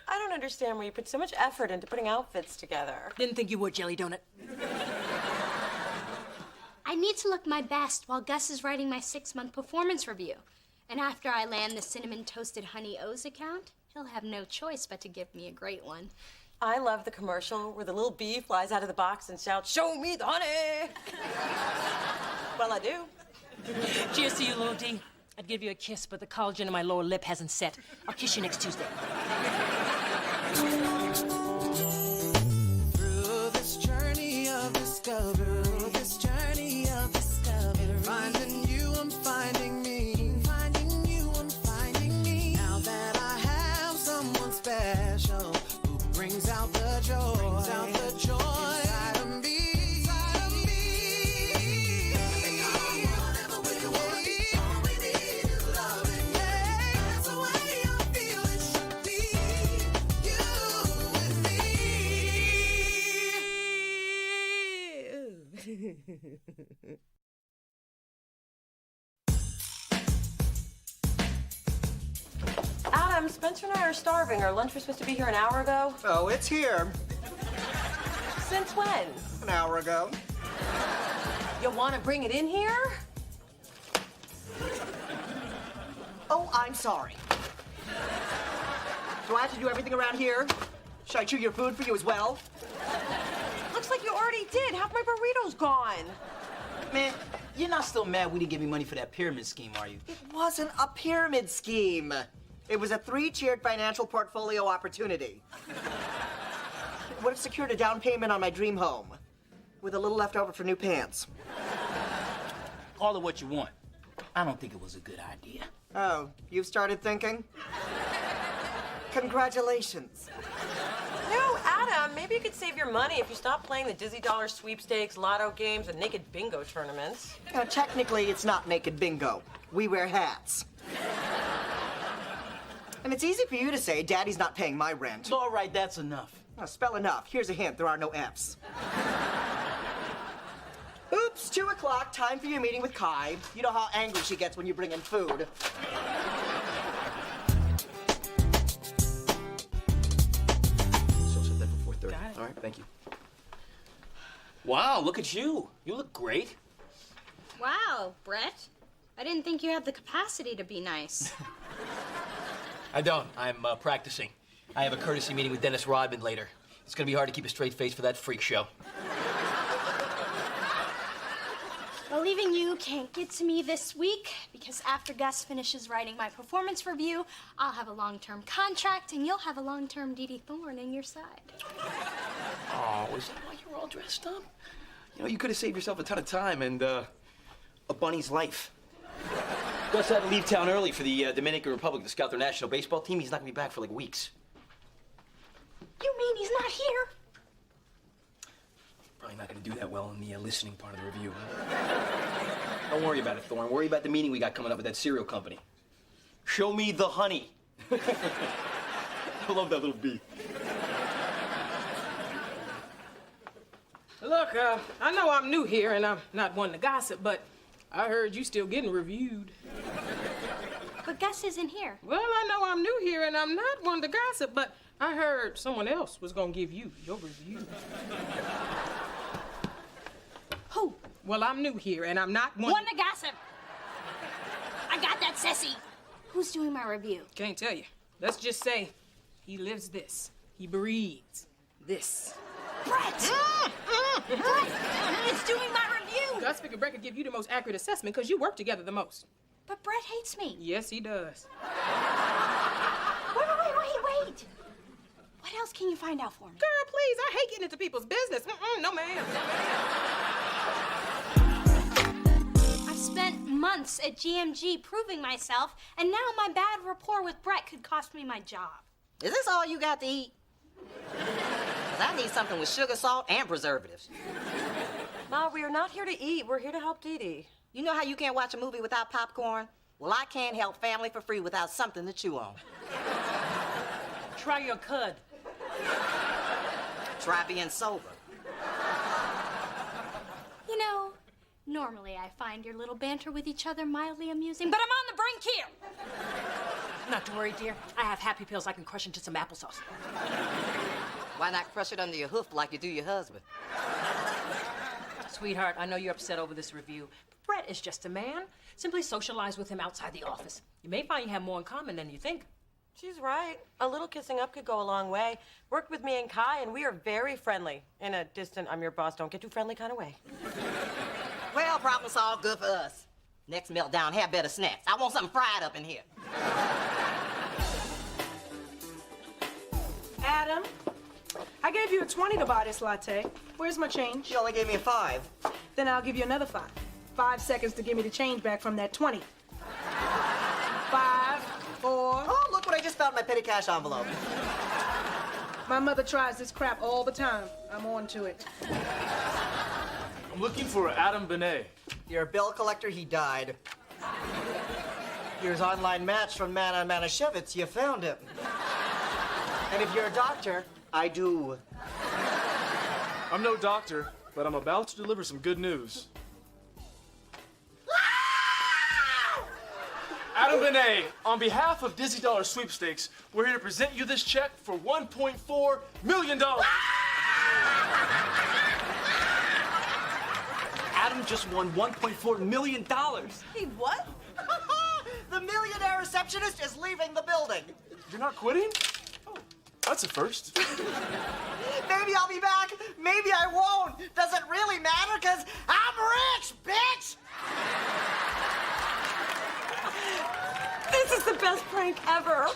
I don't understand why you put so much effort into putting outfits together. Didn't think you would, Jelly Donut. I need to look my best while Gus is writing my 6-month performance review. And after I land the Cinnamon Toasted Honey O's account, he'll have no choice but to give me a great one. I love the commercial where the little bee flies out of the box and shouts, "Show me the honey!" Well, I do. Cheers to you, little D. I'd give you a kiss, but the collagen in my lower lip hasn't set. I'll kiss you next Tuesday. Through this journey of discovery, finding you, I'm finding me. Finding you, I'm finding me. Now that I have someone special who brings out the joy, inside of me. Whatever we want, all we need is loving. Yeah, that's the way I feel it should be. You and me. Adam, Spencer and I are starving. Our lunch was supposed to be here an hour ago. Oh, it's here. Since when? An hour ago. You want to bring it in here? Oh, I'm sorry. Do I have to do everything around here? Should I chew your food for you as well? Looks like you already did. Half my burrito's gone. Man, you're not still mad we didn't give you money for that pyramid scheme, are you? It wasn't a pyramid scheme. It was a 3-tiered financial portfolio opportunity. Would have secured a down payment on my dream home, with a little left over for new pants. Call it what you want. I don't think it was a good idea. Oh, you've started thinking? Congratulations. No, Adam, maybe you could save your money if you stop playing the Dizzy Dollar sweepstakes, lotto games, and naked bingo tournaments. Technically, it's not naked bingo. We wear hats. And it's easy for you to say, Daddy's not paying my rent. All right, that's enough. Spell enough. Here's a hint. There are no F's. Oops, 2 o'clock. Time for your meeting with Kai. You know how angry she gets when you bring in food. So set that for 4:30. All right, thank you. Wow, look at you. You look great. Wow, Brett. I didn't think you had the capacity to be nice. I don't. I'm practicing. I have a courtesy meeting with Dennis Rodman later. It's gonna be hard to keep a straight face for that freak show. Believing you can't get to me this week because after Gus finishes writing my performance review, I'll have a long-term contract and you'll have a long-term Dee Dee Thorne in your side. Oh, is that why you were all dressed up? You know, you could have saved yourself a ton of time and a bunny's life. Gus had to leave town early for the Dominican Republic to scout their national baseball team. He's not gonna be back for like weeks. You mean he's not here? Probably not gonna do that well in the listening part of the review. Huh? Don't worry about it, Thorne. Worry about the meeting we got coming up with that cereal company. Show me the honey. I love that little bee. Look, I know I'm new here and I'm not one to gossip, but I heard you still getting reviewed. But Gus isn't here. Well, I know I'm new here and I'm not one to gossip, but I heard someone else was gonna give you your review. Who? Well, I'm new here and I'm not one... One to gossip. I got that, sissy. Who's doing my review? Can't tell you. Let's just say he lives this. He breathes this. Brett! Brett! He's doing my review! Gus figured Brett could give you the most accurate assessment because you work together the most. But Brett hates me. Yes, he does. Wait. What else can you find out for me? Girl, please, I hate getting into people's business. No, ma'am. I've spent months at GMG proving myself, and now my bad rapport with Brett could cost me my job. Is this all you got to eat? 'Cause I need something with sugar, salt, and preservatives. Ma, we are not here to eat. We're here to help Dee Dee. You know how you can't watch a movie without popcorn? Well, I can't help family for free without something to chew on. Try your cud. Try being sober. You know, normally I find your little banter with each other mildly amusing, but I'm on the brink here. Not to worry, dear. I have happy pills I can crush into some applesauce. Why not crush it under your hoof like you do your husband? Sweetheart, I know you're upset over this review, but Brett is just a man. Simply socialize with him outside the office. You may find you have more in common than you think. She's right. A little kissing up could go a long way. Worked with me and Kai, and we are very friendly. In a distant, I'm your boss, don't get too friendly kind of way. Well, problem solved, good for us. Next meltdown, have better snacks. I want something fried up in here. Adam, I gave you a 20 to buy this latte. Where's my change? She only gave me a 5. Then I'll give you another 5. 5 seconds to give me the change back from that 20. 5, 4. Oh, look what I just found in my petty cash envelope. My mother tries this crap all the time. I'm on to it. I'm looking for Adam Benet. You're a bill collector, he died. Here's online match from Man on Manischewitz. You found him. And if you're a doctor, I do. I'm no doctor, but I'm about to deliver some good news. Adam Benet, on behalf of Dizzy Dollar Sweepstakes, we're here to present you this check for $1.4 million. Adam just won $1.4 million. He what? The millionaire receptionist is leaving the building. You're not quitting? Oh, that's a first. Maybe I'll be back. Maybe I won't. Does it really matter? Because I'm rich, bitch! This is the best prank ever.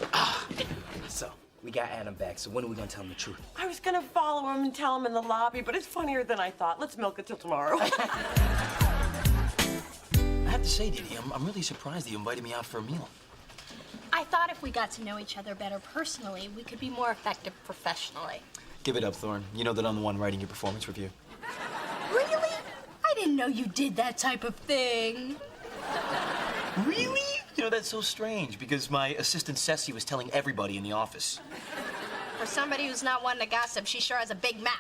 So, we got Adam back, so when are we gonna tell him the truth? I was gonna follow him and tell him in the lobby, but it's funnier than I thought. Let's milk it till tomorrow. I have to say, Didi, I'm really surprised that you invited me out for a meal. I thought if we got to know each other better personally, we could be more effective professionally. Give it up, Thorne. You know that I'm the one writing your performance review. Really? I didn't know you did that type of thing. Really? You know, that's so strange, because my assistant Ceci was telling everybody in the office. For somebody who's not one to gossip, she sure has a big mouth.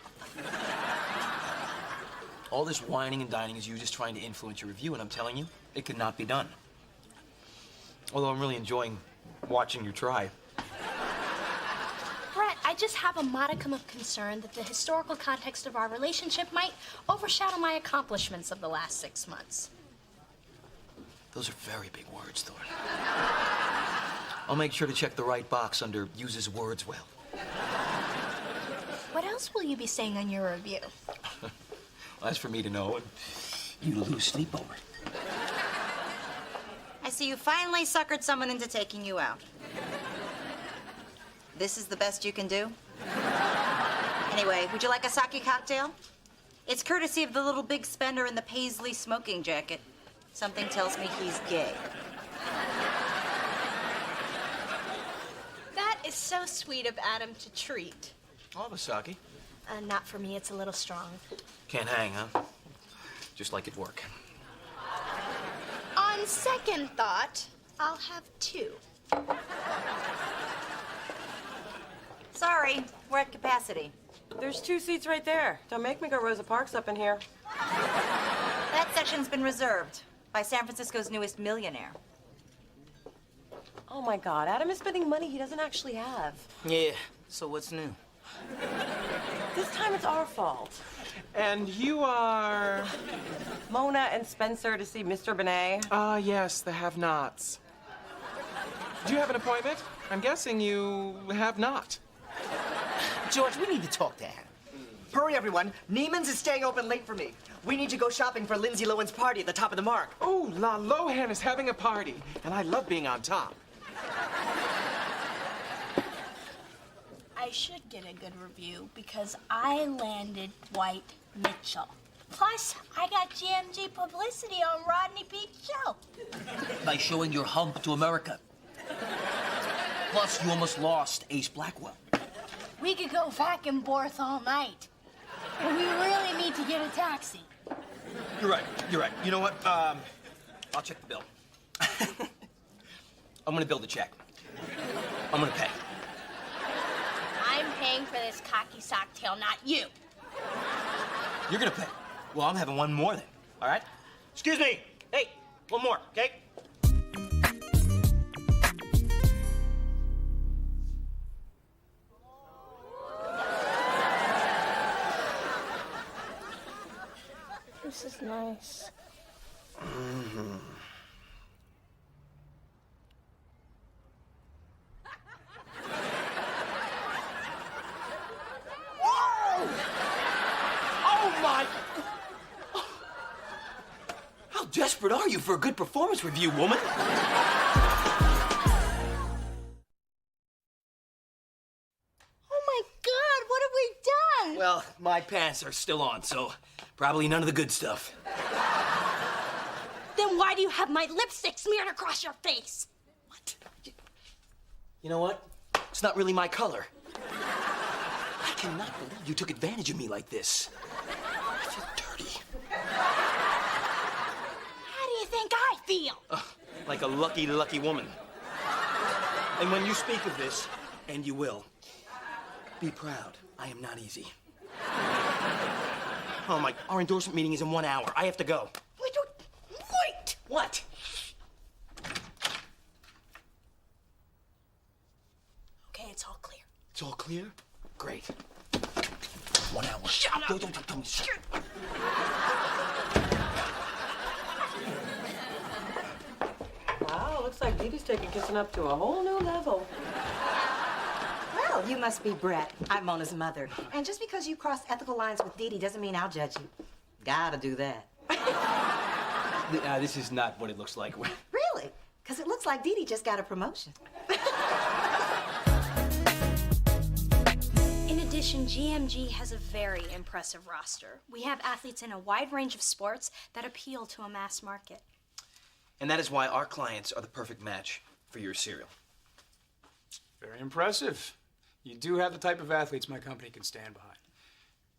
All this whining and dining is you just trying to influence your review, and I'm telling you, it could not be done. Although I'm really enjoying watching you try. Brett, I just have a modicum of concern that the historical context of our relationship might overshadow my accomplishments of the last 6 months. Those are very big words, Thorne. I'll make sure to check the right box under uses words well. What else will you be saying on your review? Well, that's for me to know and you to lose sleep over. I see you finally suckered someone into taking you out. This is the best you can do? Anyway, would you like a sake cocktail? It's courtesy of the little big spender in the paisley smoking jacket. Something tells me he's gay. That is so sweet of Adam to treat. I'll have a sake. Not for me, it's a little strong. Can't hang, huh? Just like at work. On second thought, I'll have 2. Sorry, we're at capacity. There's 2 seats right there. Don't make me go Rosa Parks up in here. That section's been reserved by San Francisco's newest millionaire. Oh my God, Adam is spending money he doesn't actually have. Yeah, so what's new? This time it's our fault. And you are... Mona and Spencer to see Mr. Benet. Ah, yes, the have-nots. Do you have an appointment? I'm guessing you have not. George, we need to talk to Adam. Hurry, everyone. Neiman's is staying open late for me. We need to go shopping for Lindsay Lohan's party at the top of the mark. Oh, La Lohan is having a party, and I love being on top. I should get a good review because I landed White Mitchell. Plus, I got GMG publicity on Rodney Peake's show. By showing your hump to America. Plus, you almost lost Ace Blackwell. We could go back and forth all night. But we really need to get a taxi. You're right. You know what? I'll check the bill. I'm gonna bill the check. I'm gonna pay. I'm paying for this cocky sock tail, not you. You're gonna pay. Well, I'm having one more then. All right? Excuse me. Hey, one more, okay? This is nice. Mm-hmm. Whoa! Oh my! How desperate are you for a good performance review, woman? Oh my God, what have we done? Well, my pants are still on, so probably none of the good stuff. Then why do you have my lipstick smeared across your face? What? You know what? It's not really my color. I cannot believe you took advantage of me like this. I feel dirty. How do you think I feel? Like a lucky, lucky woman. And when you speak of this, and you will, be proud. I am not easy. Oh my, our endorsement meeting is in 1 hour. I have to go. Wait. What? Okay, it's all clear. It's all clear? Great. 1 hour. Shut up! Don't shut up. Wow, looks like Dee Dee's taking kissing up to a whole new level. Well, you must be Brett. I'm Mona's mother. And just because you crossed ethical lines with Dee Dee doesn't mean I'll judge you. Gotta do that. This is not what it looks like. Really? Because it looks like Dee Dee just got a promotion. In addition, GMG has a very impressive roster. We have athletes in a wide range of sports that appeal to a mass market. And that is why our clients are the perfect match for your cereal. Very impressive. You do have the type of athletes my company can stand behind.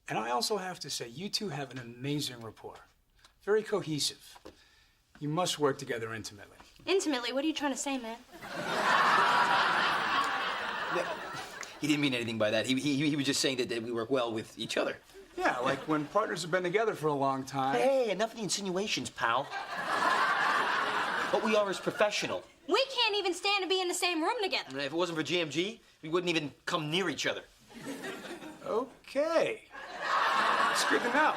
And I also have to say, you two have an amazing rapport. Very cohesive. You must work together intimately. Intimately? What are you trying to say, man? He didn't mean anything by that. He was just saying that we work well with each other. Yeah, like when partners have been together for a long time. Hey, enough of the insinuations, pal. What we are is professional. We can't even stand to be in the same room together. And if it wasn't for GMG, we wouldn't even come near each other. Okay. It's good to know.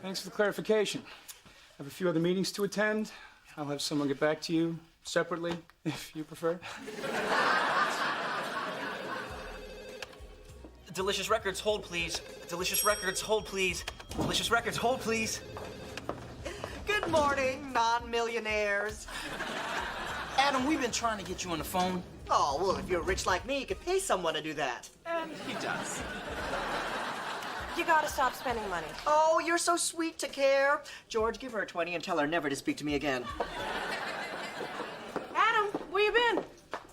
Thanks for the clarification. I have a few other meetings to attend. I'll have someone get back to you separately, if you prefer. Delicious Records, hold please. Delicious Records, hold please. Delicious Records, hold please. Good morning, non-millionaires. Adam, we've been trying to get you on the phone. Oh, well, if you're rich like me, you could pay someone to do that. And he does. You gotta stop spending money. Oh, you're so sweet to care. George, give her a 20 and tell her never to speak to me again. Adam, where you been?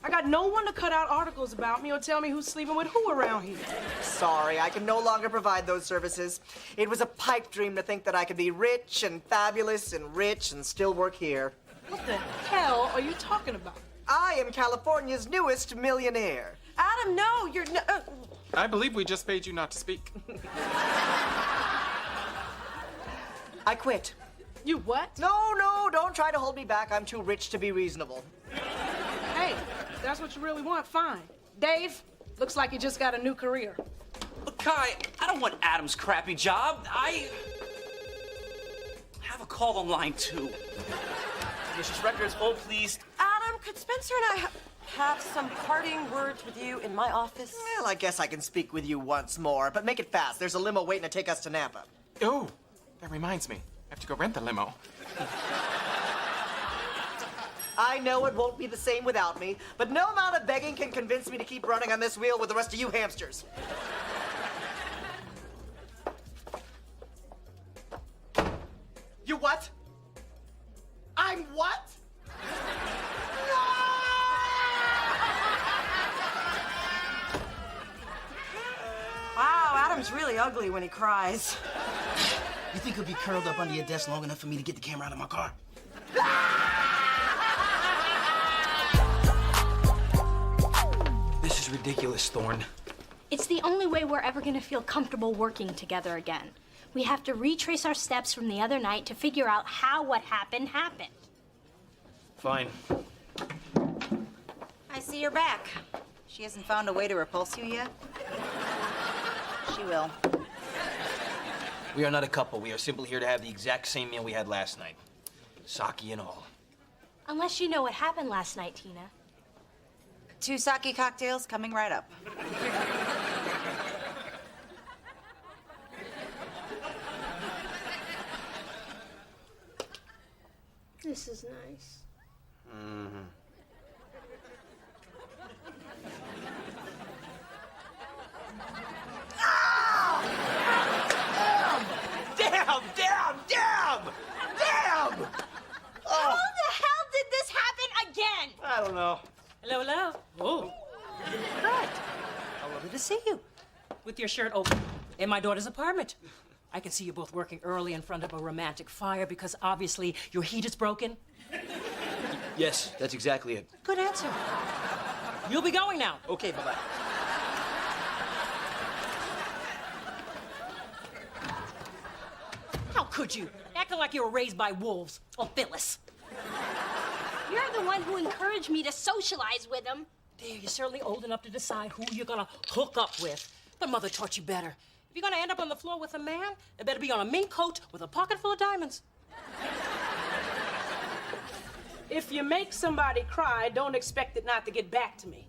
I got no one to cut out articles about me or tell me who's sleeping with who around here. Sorry, I can no longer provide those services. It was a pipe dream to think that I could be rich and fabulous and rich and still work here. What the hell are you talking about? I am California's newest millionaire. Adam, no, you're no. I believe we just paid you not to speak. I quit. You what? No, don't try to hold me back. I'm too rich to be reasonable. Hey, if that's what you really want, fine. Dave, looks like you just got a new career. Look, Kai, I don't want Adam's crappy job. I have a call on line 2. Delicious Records, hold please. Adam, could Spencer and I have some parting words with you in my office? Well, I guess I can speak with you once more, but make it fast. There's a limo waiting to take us to Napa. Oh, that reminds me. I have to go rent the limo. I know it won't be the same without me, but no amount of begging can convince me to keep running on this wheel with the rest of you hamsters. You what? I'm what? Wow, Adam's really ugly when he cries. You think he'll be curled up under your desk long enough for me to get the camera out of my car? This is ridiculous, Thorne. It's the only way we're ever gonna feel comfortable working together again. We have to retrace our steps from the other night to figure out how what happened happened. Fine. I see you're back. She hasn't found a way to repulse you yet? She will. We are not a couple. We are simply here to have the exact same meal we had last night. Sake and all. Unless you know what happened last night, Tina. 2 sake cocktails coming right up. This is nice. Mm-hmm. Damn! How the hell did this happen again? I don't know. Hello, hello. Oh. Right. How lovely to see you. With your shirt open in my daughter's apartment. I can see you both working early in front of a romantic fire because obviously your heat is broken. Yes, that's exactly it. Good answer. You'll be going now. Okay, bye-bye. How could you? Acting like you were raised by wolves or Phyllis. You're the one who encouraged me to socialize with him. Dear, you're certainly old enough to decide who you're gonna hook up with. But Mother taught you better. If you're gonna end up on the floor with a man, it better be on a mink coat with a pocket full of diamonds. If you make somebody cry, don't expect it not to get back to me.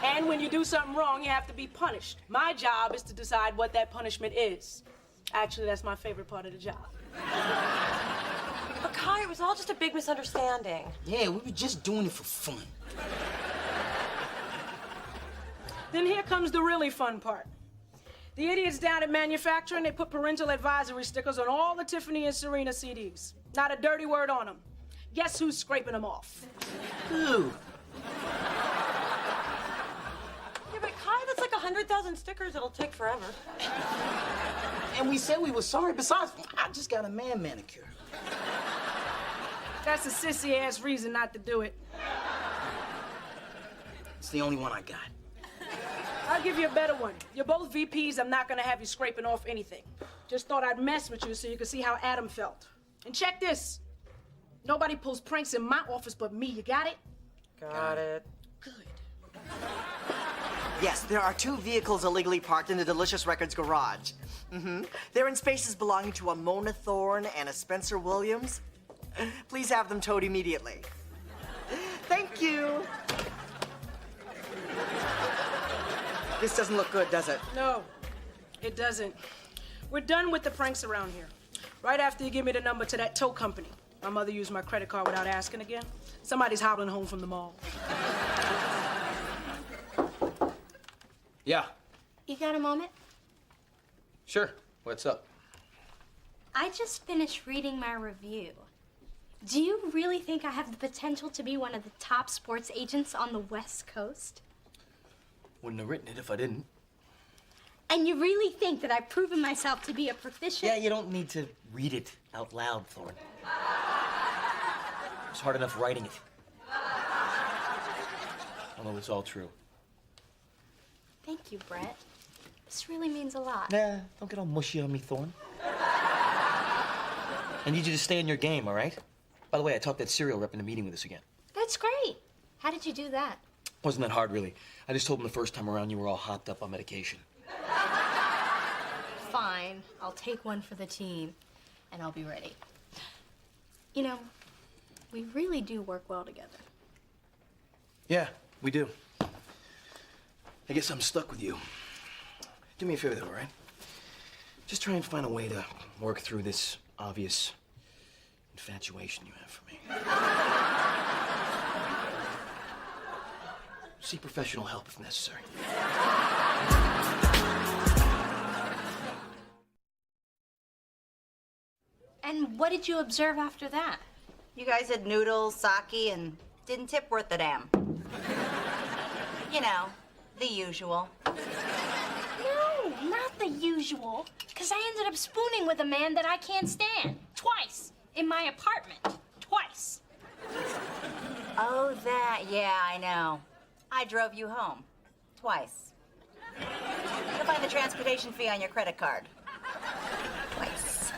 And when you do something wrong, you have to be punished. My job is to decide what that punishment is. Actually, that's my favorite part of the job. But Kai, it was all just a big misunderstanding. Yeah, we were just doing it for fun. Then here comes the really fun part. The idiots down at manufacturing, they put parental advisory stickers on all the Tiffany and Serena CDs. Not a dirty word on them. Guess who's scraping them off? Who? Yeah, but Kai, that's like 100,000 stickers. It'll take forever. And we said we were sorry. Besides, I just got a man manicure. That's a sissy-ass reason not to do it. It's the only one I got. I'll give you a better one. You're both VPs. I'm not gonna have you scraping off anything. Just thought I'd mess with you so you could see how Adam felt. And check this. Nobody pulls pranks in my office but me. You got it? Got it. Good. Yes, there are 2 vehicles illegally parked in the Delicious Records garage. They're in spaces belonging to a Mona Thorne and a Spencer Williams. Please have them towed immediately. Thank you. This doesn't look good, does it? No, it doesn't. We're done with the pranks around here. Right after you give me the number to that tow company. My mother used my credit card without asking again. Somebody's hobbling home from the mall. Yeah, You got a moment? sure. What's up? I just finished reading my review. Do you really think I have the potential to be one of the top sports agents on the West Coast? Wouldn't have written it if I didn't. And you really think that I've proven myself to be a proficient? Yeah, you don't need to read it out loud, Thorne. It's hard enough writing it. Although it's all true. Thank you, Brett. This really means a lot. Nah, don't get all mushy on me, Thorne. I need you to stay in your game, all right? By the way, I talked that cereal rep into meeting with us again. That's great. How did you do that? Wasn't that hard, really. I just told him the first time around you were all hopped up on medication. Fine. I'll take one for the team, and I'll be ready. You know, we really do work well together. Yeah, we do. I guess I'm stuck with you. Do me a favor, though, all right? Just try and find a way to work through this obvious infatuation you have for me. Seek professional help if necessary. And what did you observe after that? You guys had noodles, sake, and didn't tip worth a damn. You know, the usual. No, not the usual. Because I ended up spooning with a man that I can't stand. Twice. In my apartment. Twice. Oh, that. Yeah, I know. I drove you home. Twice. You'll find the transportation fee on your credit card. Twice.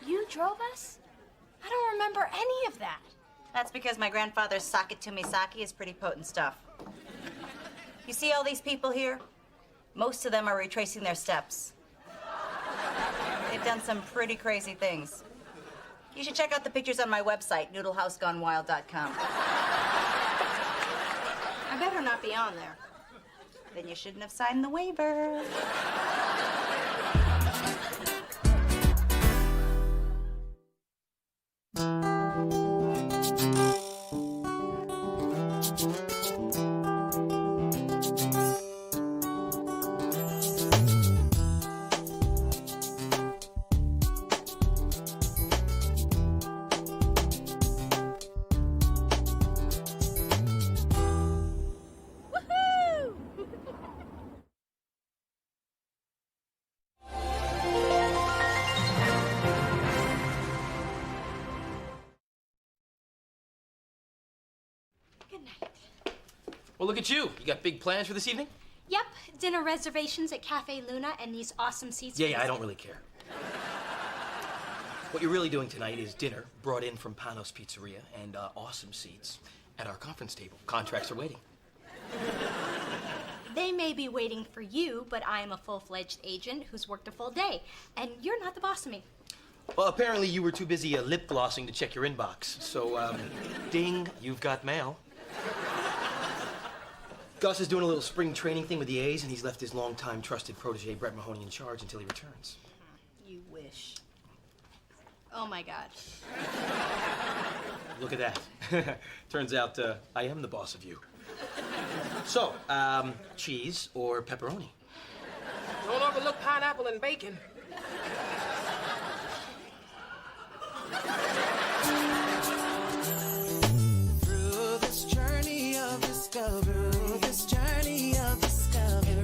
You drove us? I don't remember any of that. That's because my grandfather's sake to me sake is pretty potent stuff. You see all these people here? Most of them are retracing their steps. They've done some pretty crazy things. You should check out the pictures on my website, noodlehousegonewild.com. I better not be on there. Then you shouldn't have signed the waiver. Good night. Well, look at you. You got big plans for this evening? Yep, dinner reservations at Cafe Luna and these awesome seats. Yeah, I don't really care. What you're really doing tonight is dinner brought in from Panos Pizzeria and awesome seats at our conference table. Contracts are waiting. They may be waiting for you, but I am a full-fledged agent who's worked a full day, and you're not the boss of me. Well, apparently you were too busy lip glossing to check your inbox. So, ding, you've got mail. Gus is doing a little spring training thing with the A's, and he's left his longtime trusted protege, Brett Mahoney, in charge until he returns. You wish. Oh my God. Look at that. Turns out I am the boss of you. So, cheese or pepperoni? Don't overlook pineapple and bacon. Through this journey of discovery,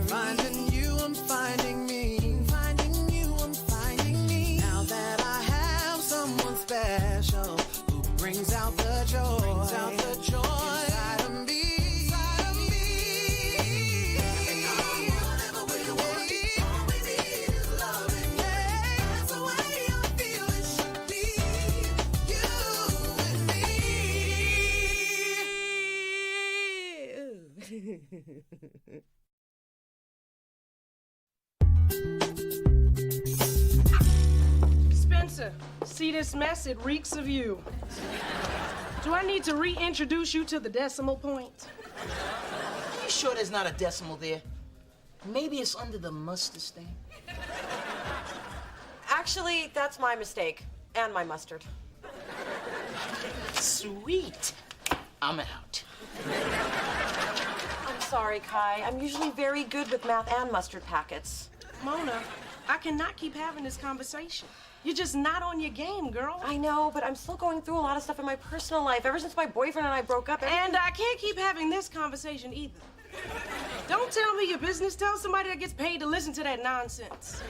finding you, I'm finding me. Finding you, I'm finding me. Now that I have someone special who brings out the joy, inside of me. And whatever we're waiting, all we need is loving. That's the way I feel it should be. You and me. Spencer, see this mess? It reeks of you. Do I need to reintroduce you to the decimal point? Are you sure there's not a decimal there? Maybe it's under the mustard stain. Actually, that's my mistake. And my mustard. Sweet. I'm out. I'm sorry, Kai. I'm usually very good with math and mustard packets. Mona, I cannot keep having this conversation. You're just not on your game, girl. I know, but I'm still going through a lot of stuff in my personal life. Ever since my boyfriend and I broke up. And I can't keep having this conversation either. Don't tell me your business. Tell somebody that gets paid to listen to that nonsense.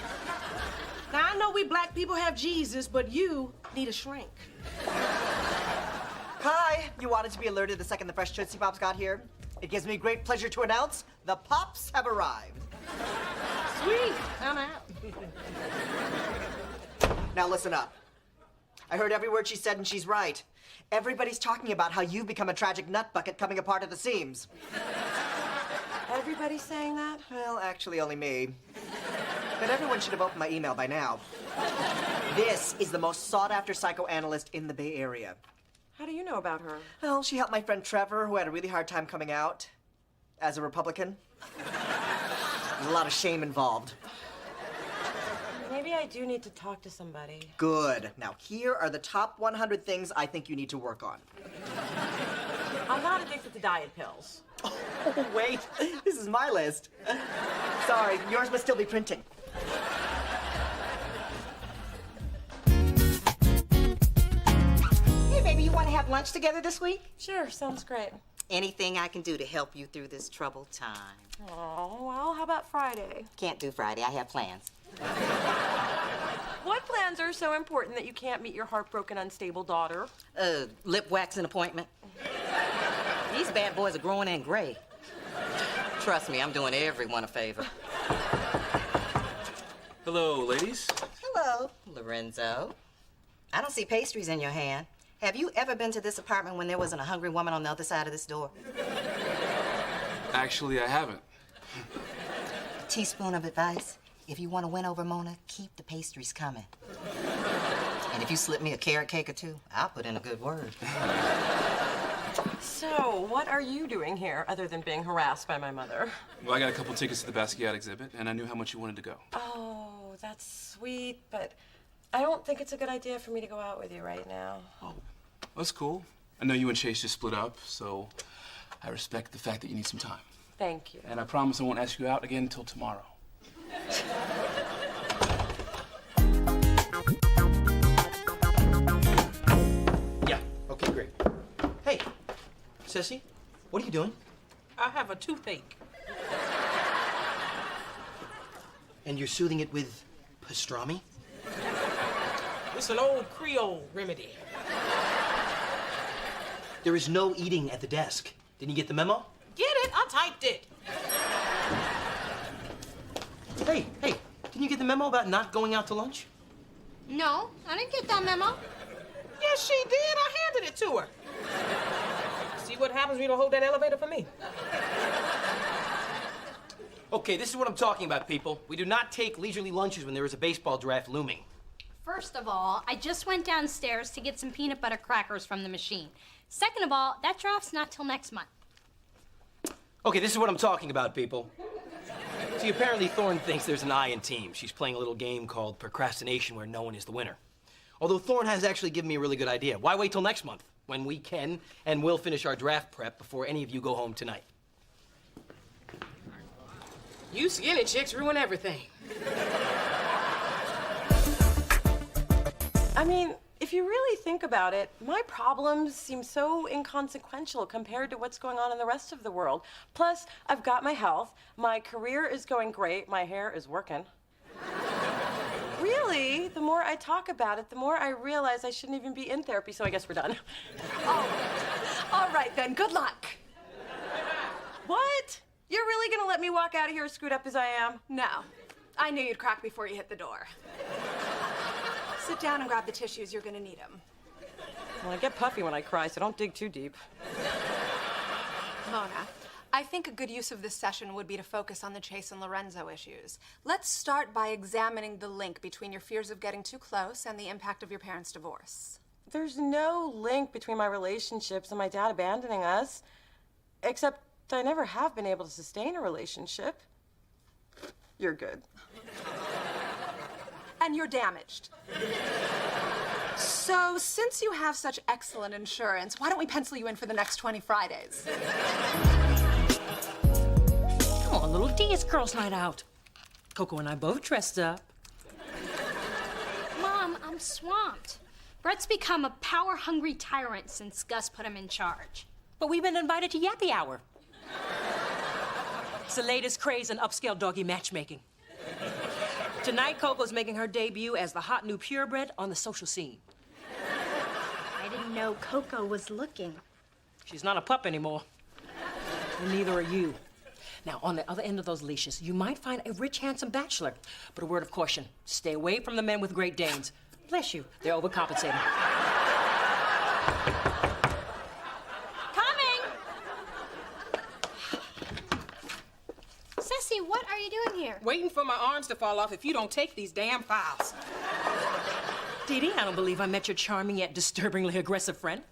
Now, I know we black people have Jesus, but you need a shrink. Hi, you wanted to be alerted the second the fresh Tootsie Pops got here? It gives me great pleasure to announce the Pops have arrived. Sweet, I'm out. Now listen up. I heard every word she said and she's right. Everybody's talking about how you've become a tragic nut bucket coming apart at the seams. Everybody's saying that? Well, actually only me. But everyone should have opened my email by now. This is the most sought-after psychoanalyst in the Bay Area. How do you know about her? Well, she helped my friend Trevor, who had a really hard time coming out as a Republican. There's a lot of shame involved. Maybe I do need to talk to somebody. Good. Now, here are the top 100 things I think you need to work on. I'm not addicted to diet pills. Oh, wait. This is my list. Sorry, yours must still be printing. Hey, baby, you want to have lunch together this week? Sure, sounds great. Anything I can do to help you through this troubled time. Oh, well, how about Friday? Can't do Friday. I have plans. What plans are so important that you can't meet your heartbroken, unstable daughter? Lip waxing appointment. These bad boys are growing in gray. Trust me, I'm doing everyone a favor. Hello, ladies. Hello, Lorenzo. I don't see pastries in your hand. Have you ever been to this apartment when there wasn't a hungry woman on the other side of this door? Actually, I haven't. Teaspoon of advice. If you want to win over Mona, keep the pastries coming. And if you slip me a carrot cake or two, I'll put in a good word. So, what are you doing here other than being harassed by my mother? Well, I got a couple tickets to the Basquiat exhibit, and I knew how much you wanted to go. Oh, that's sweet, but I don't think it's a good idea for me to go out with you right now. Oh, that's cool. I know you and Chase just split up, so I respect the fact that you need some time. Thank you. And I promise I won't ask you out again until tomorrow. Yeah, okay, great. Hey, Ceci, what are you doing? I have a toothache. And you're soothing it with pastrami? It's an old Creole remedy. There is no eating at the desk. Didn't you get the memo? Get it? I typed it. Hey, didn't you get the memo about not going out to lunch? No, I didn't get that memo. Yes, she did. I handed it to her. See what happens when you don't hold that elevator for me. Okay, this is what I'm talking about, people. We do not take leisurely lunches when there is a baseball draft looming. First of all, I just went downstairs to get some peanut butter crackers from the machine. Second of all, that draft's not till next month. Okay, this is what I'm talking about, people. See, apparently Thorne thinks there's an I in team. She's playing a little game called procrastination where no one is the winner. Although Thorne has actually given me a really good idea. Why wait till next month when we can and will finish our draft prep before any of you go home tonight? You skinny chicks ruin everything. I mean, if you really think about it, my problems seem so inconsequential compared to what's going on in the rest of the world. Plus, I've got my health, my career is going great, my hair is working. Really, the more I talk about it, the more I realize I shouldn't even be in therapy, so I guess we're done. All right, then. Good luck. What? You're really gonna let me walk out of here as screwed up as I am? No. I knew you'd crack before you hit the door. Sit down and grab the tissues. You're gonna need them. Well, I get puffy when I cry, so don't dig too deep. Mona, I think a good use of this session would be to focus on the Chase and Lorenzo issues. Let's start by examining the link between your fears of getting too close and the impact of your parents' divorce. There's no link between my relationships and my dad abandoning us, except I never have been able to sustain a relationship. You're good. And you're damaged. So, since you have such excellent insurance, why don't we pencil you in for the next 20 Fridays? Come on, little D, it's girls' night out. Coco and I both dressed up. Mom, I'm swamped. Brett's become a power-hungry tyrant since Gus put him in charge. But we've been invited to Yappy Hour. It's the latest craze in upscale doggy matchmaking. Tonight, Coco's making her debut as the hot new purebred on the social scene. I didn't know Coco was looking. She's not a pup anymore. And neither are you. Now, on the other end of those leashes, you might find a rich, handsome bachelor. But a word of caution, stay away from the men with Great Danes. Bless you, they're overcompensating. Ceci, what are you doing here? Waiting for my arms to fall off if you don't take these damn files. Dee Dee, I don't believe I met your charming yet disturbingly aggressive friend.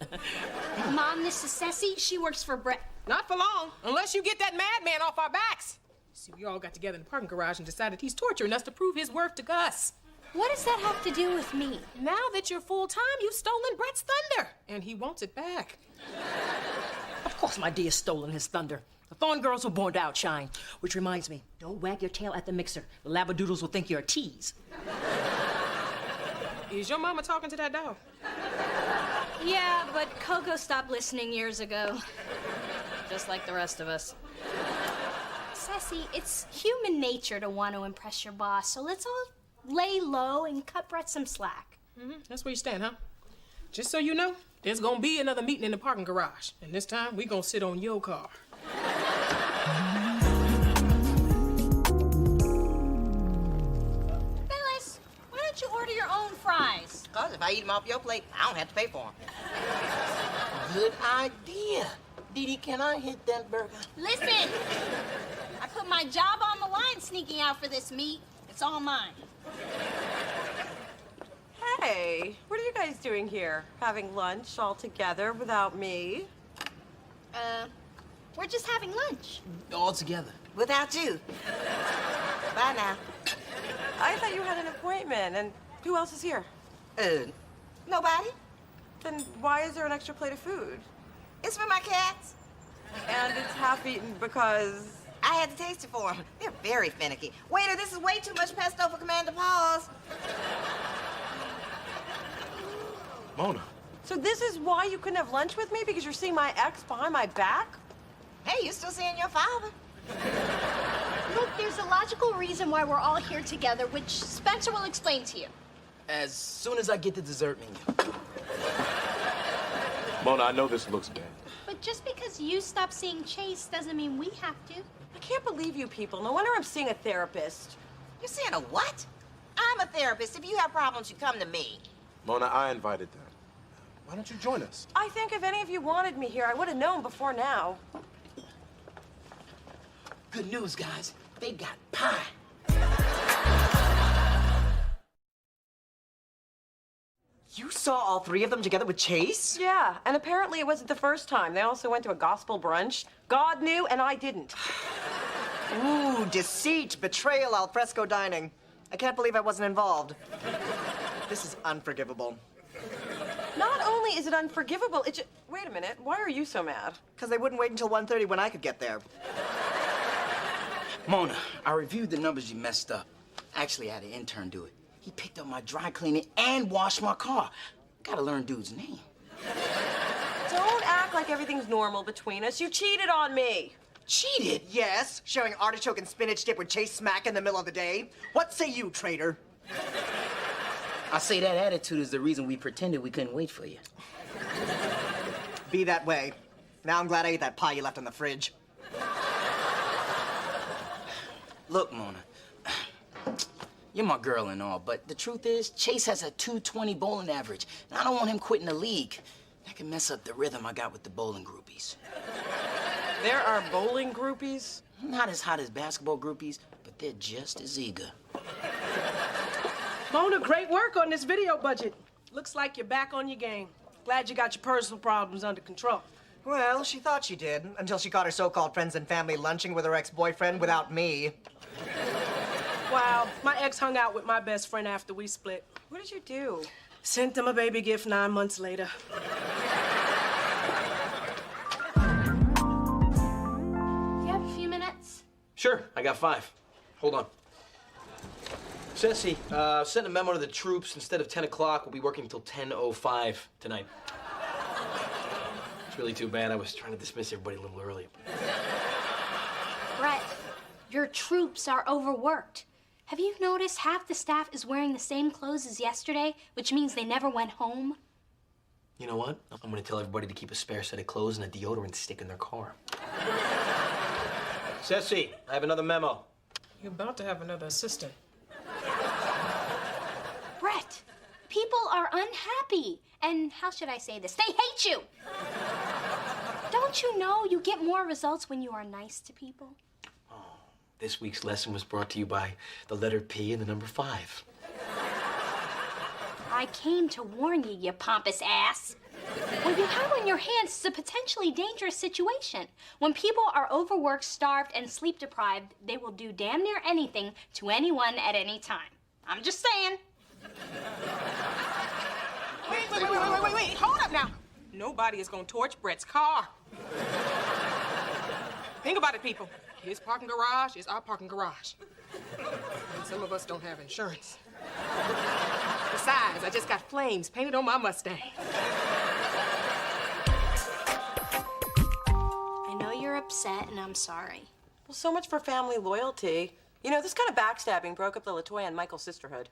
Mom, this is Ceci. She works for Brett. Not for long, unless you get that madman off our backs. See, we all got together in the parking garage and decided he's torturing us to prove his worth to Gus. What does that have to do with me? Now that you're full-time, you've stolen Brett's thunder, and he wants it back. Of course my D has stolen his thunder. The Thorne girls were born to outshine. Which reminds me, don't wag your tail at the mixer. The labradoodles will think you're a tease. Is your mama talking to that dog? Yeah, but Coco stopped listening years ago. Just like the rest of us. Ceci, it's human nature to want to impress your boss, so let's all lay low and cut Brett some slack. That's where you stand, huh? Just so you know, there's gonna be another meeting in the parking garage, and this time we gonna sit on your car. Phyllis, why don't you order your own fries? Because if I eat them off your plate, I don't have to pay for them. Good idea. Dee Dee, can I hit that burger? Listen, I put my job on the line sneaking out for this meat. It's all mine. Hey, what are you guys doing here? Having lunch all together without me? We're just having lunch. All together. Without you. Bye now. I thought you had an appointment, and who else is here? Nobody. Then why is there an extra plate of food? It's for my cats. And it's half-eaten because... I had to taste it for them. They're very finicky. Waiter, this is way too much pesto for Commander Paws. Mona. So this is why you couldn't have lunch with me? Because you're seeing my ex behind my back? Hey, you're still seeing your father. Look, there's a logical reason why we're all here together, which Spencer will explain to you. As soon as I get the dessert menu. Mona, I know this looks bad. But just because you stop seeing Chase doesn't mean we have to. I can't believe you people. No wonder I'm seeing a therapist. You're seeing a what? I'm a therapist. If you have problems, you come to me. Mona, I invited them. Why don't you join us? I think if any of you wanted me here, I would have known before now. Good news, guys. They got pie. You saw all three of them together with Chase? Yeah, and apparently it wasn't the first time. They also went to a gospel brunch. God knew, and I didn't. Ooh, deceit, betrayal, al fresco dining. I can't believe I wasn't involved. This is unforgivable. Not only is it unforgivable, it just... Wait a minute, why are you so mad? Because they wouldn't wait until 1:30 when I could get there. Mona, I reviewed the numbers you messed up. Actually, I had an intern do it. He picked up my dry cleaning and washed my car. Gotta learn dude's name. Don't act like everything's normal between us. You cheated on me. Cheated? Yes. Sharing artichoke and spinach dip with Chase Smack in the middle of the day. What say you, traitor? I say that attitude is the reason we pretended we couldn't wait for you. Be that way. Now I'm glad I ate that pie you left in the fridge. Look, Mona, you're my girl and all, but the truth is, Chase has a 220 bowling average, and I don't want him quitting the league. That can mess up the rhythm I got with the bowling groupies. There are bowling groupies? Not as hot as basketball groupies, but they're just as eager. Mona, great work on this video budget. Looks like you're back on your game. Glad you got your personal problems under control. Well, she thought she did, until she caught her so-called friends and family lunching with her ex-boyfriend without me. Wow, my ex hung out with my best friend after we split. What did you do? Sent them a baby gift 9 months later. You have a few minutes? Sure, I got 5. Hold on. Ceci, send a memo to the troops. Instead of 10 o'clock, we'll be working until 10:05 tonight. It's really too bad. I was trying to dismiss everybody a little early. Brett, your troops are overworked. Have you noticed half the staff is wearing the same clothes as yesterday, which means they never went home? You know what? I'm gonna tell everybody to keep a spare set of clothes and a deodorant stick in their car. Ceci, I have another memo. You're about to have another assistant. Brett, people are unhappy. And how should I say this? They hate you. Don't you know you get more results when you are nice to people? This week's lesson was brought to you by the letter P and the number 5. I came to warn you, you pompous ass. What you have on your hands is a potentially dangerous situation. When people are overworked, starved, and sleep deprived, they will do damn near anything to anyone at any time. I'm just saying. Wait. Hold up now. Nobody is gonna torch Brett's car. Think about it, people. His parking garage is our parking garage. And some of us don't have insurance. Besides, I just got flames painted on my Mustang. I know you're upset, and I'm sorry. Well, so much for family loyalty. You know, this kind of backstabbing broke up the LaToya and Michael sisterhood.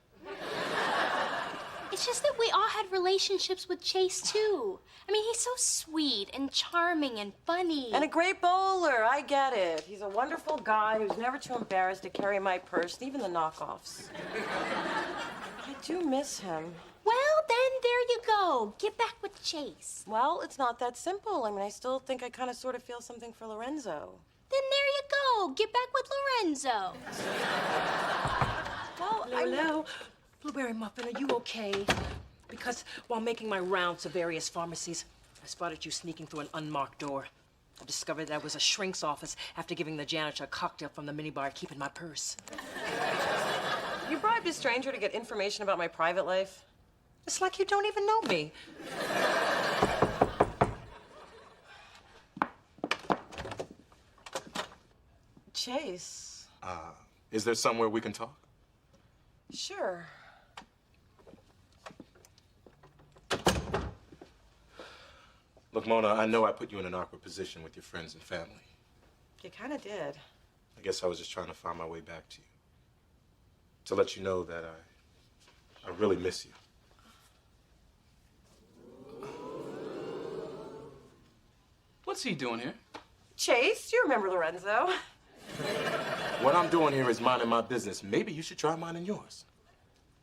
It's just that we all had relationships with Chase, too. I mean, he's so sweet and charming and funny. And a great bowler, I get it. He's a wonderful guy who's never too embarrassed to carry my purse, even the knockoffs. I do miss him. Well, then there you go. Get back with Chase. Well, it's not that simple. I mean, I still think I kind of sort of feel something for Lorenzo. Then there you go. Get back with Lorenzo. Well, Hello, Blueberry Muffin, are you okay? Because while making my rounds to various pharmacies, I spotted you sneaking through an unmarked door. I discovered that was a shrink's office after giving the janitor a cocktail from the minibar to keep in my purse. You bribed a stranger to get information about my private life? It's like you don't even know me. Chase. Is there somewhere we can talk? Sure. Look, Mona, I know I put you in an awkward position with your friends and family. You kind of did. I guess I was just trying to find my way back to you. To let you know that I really miss you. What's he doing here? Chase, you remember Lorenzo? What I'm doing here is minding my business. Maybe you should try minding yours.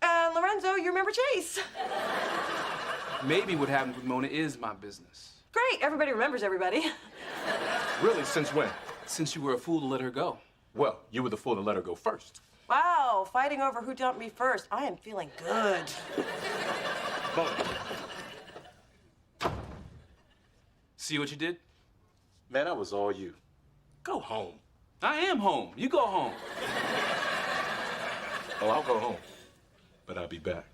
And Lorenzo, you remember Chase? Maybe what happened with Mona is my business. Great, everybody remembers everybody. Really, since when? Since you were a fool to let her go. Well, you were the fool to let her go first. Wow, fighting over who dumped me first. I am feeling good. Mona, See what you did? man, that was all you. Go home. I am home. You go home. Oh, I'll go home. But I'll be back.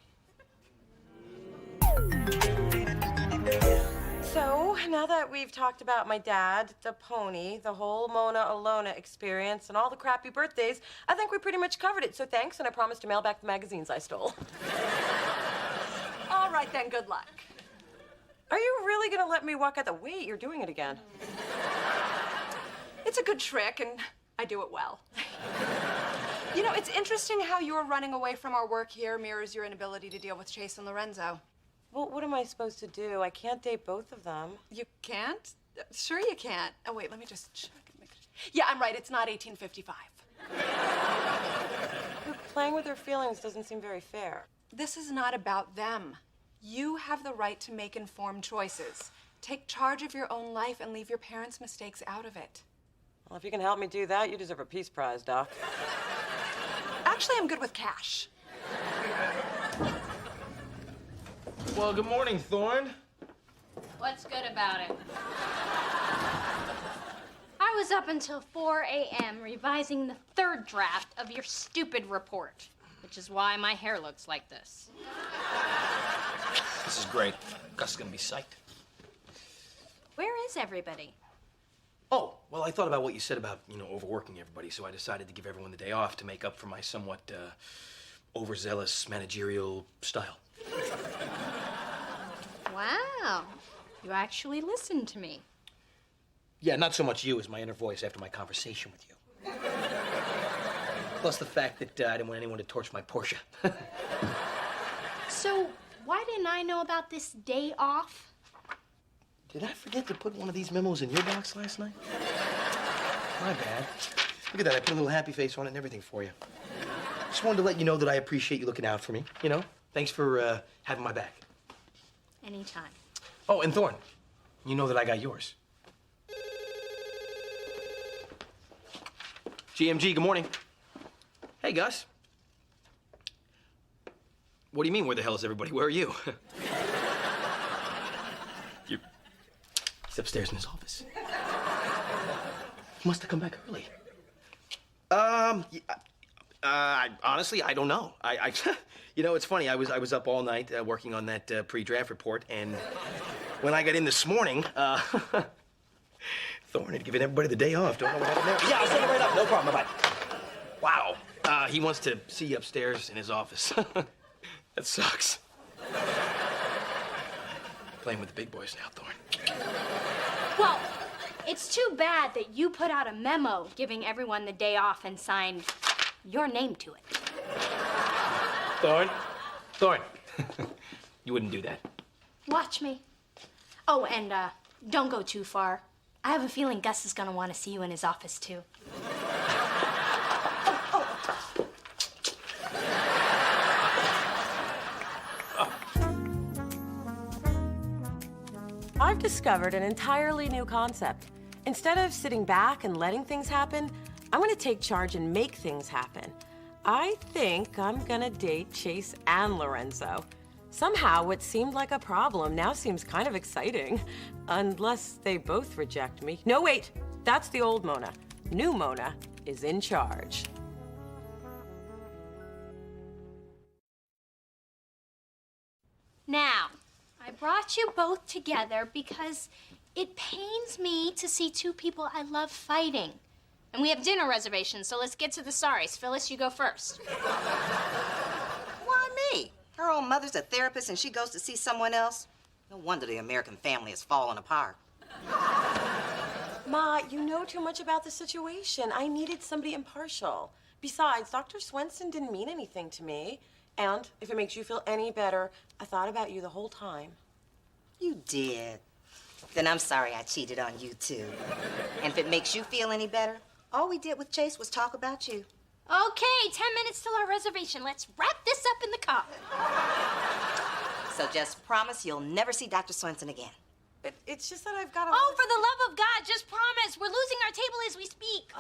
So, now that we've talked about my dad, the pony, the whole Mona Alona experience, and all the crappy birthdays, I think we pretty much covered it. So thanks, and I promise to mail back the magazines I stole. All right, then, good luck. Are you really gonna let me walk out the... Wait, you're doing it again. It's a good trick, and I do it well. You know, it's interesting how your running away from our work here mirrors your inability to deal with Chase and Lorenzo. Well, what am I supposed to do? I can't date both of them. You can't? Sure you can't. Oh, wait, let me just check. Yeah, I'm right. It's not 1855. Playing with their feelings doesn't seem very fair. This is not about them. You have the right to make informed choices. Take charge of your own life and leave your parents' mistakes out of it. Well, if you can help me do that, you deserve a Peace Prize, Doc. Actually, I'm good with cash. Well, good morning, Thorne. What's good about it? I was up until 4 a.m. revising the third draft of your stupid report, which is why my hair looks like this. This is great. Gus is gonna be psyched. Where is everybody? Oh, well, I thought about what you said about, overworking everybody, so I decided to give everyone the day off to make up for my somewhat overzealous managerial style. Wow. You actually listened to me. Yeah, not so much you as my inner voice after my conversation with you. Plus the fact that I didn't want anyone to torch my Porsche. So, why didn't I know about this day off? Did I forget to put one of these memos in your box last night? My bad. Look at that, I put a little happy face on it and everything for you. Just wanted to let you know that I appreciate you looking out for me, Thanks for having my back. Anytime. Oh, and Thorne, you know that I got yours. GMG, good morning. Hey, Gus. What do you mean, where the hell is everybody? Where are you? He's upstairs in his office. He must have come back early. Honestly, I don't know. It's funny. I was up all night working on that pre-draft report, and when I got in this morning, Thorne had given everybody the day off. Don't know what happened there. Yeah, I'll send it right up. No problem. Bye-bye. Wow. He wants to see you upstairs in his office. That sucks. Playing with the big boys now, Thorne. Well, it's too bad that you put out a memo giving everyone the day off and signed your name to it. Thorne. You wouldn't do that. Watch me. Oh, and don't go too far. I have a feeling Gus is gonna want to see you in his office, too. I've discovered an entirely new concept. Instead of sitting back and letting things happen, I'm gonna take charge and make things happen. I think I'm gonna date Chase and Lorenzo. Somehow, what seemed like a problem now seems kind of exciting. Unless they both reject me. No, wait, that's the old Mona. New Mona is in charge. Now, I brought you both together because it pains me to see two people I love fighting. And we have dinner reservations, so let's get to the sorries. Phyllis, you go first. Why me? Her own mother's a therapist and she goes to see someone else. No wonder the American family is falling apart. Ma, you know too much about the situation. I needed somebody impartial. Besides, Dr. Swenson didn't mean anything to me. And if it makes you feel any better, I thought about you the whole time. You did. Then I'm sorry I cheated on you, too. And if it makes you feel any better, all we did with Chase was talk about you. Okay, 10 minutes till our reservation. Let's wrap this up in the car. So just promise you'll never see Dr. Swenson again. But it's just that I've got a... Oh, for the love of God, just promise. We're losing our table as we speak.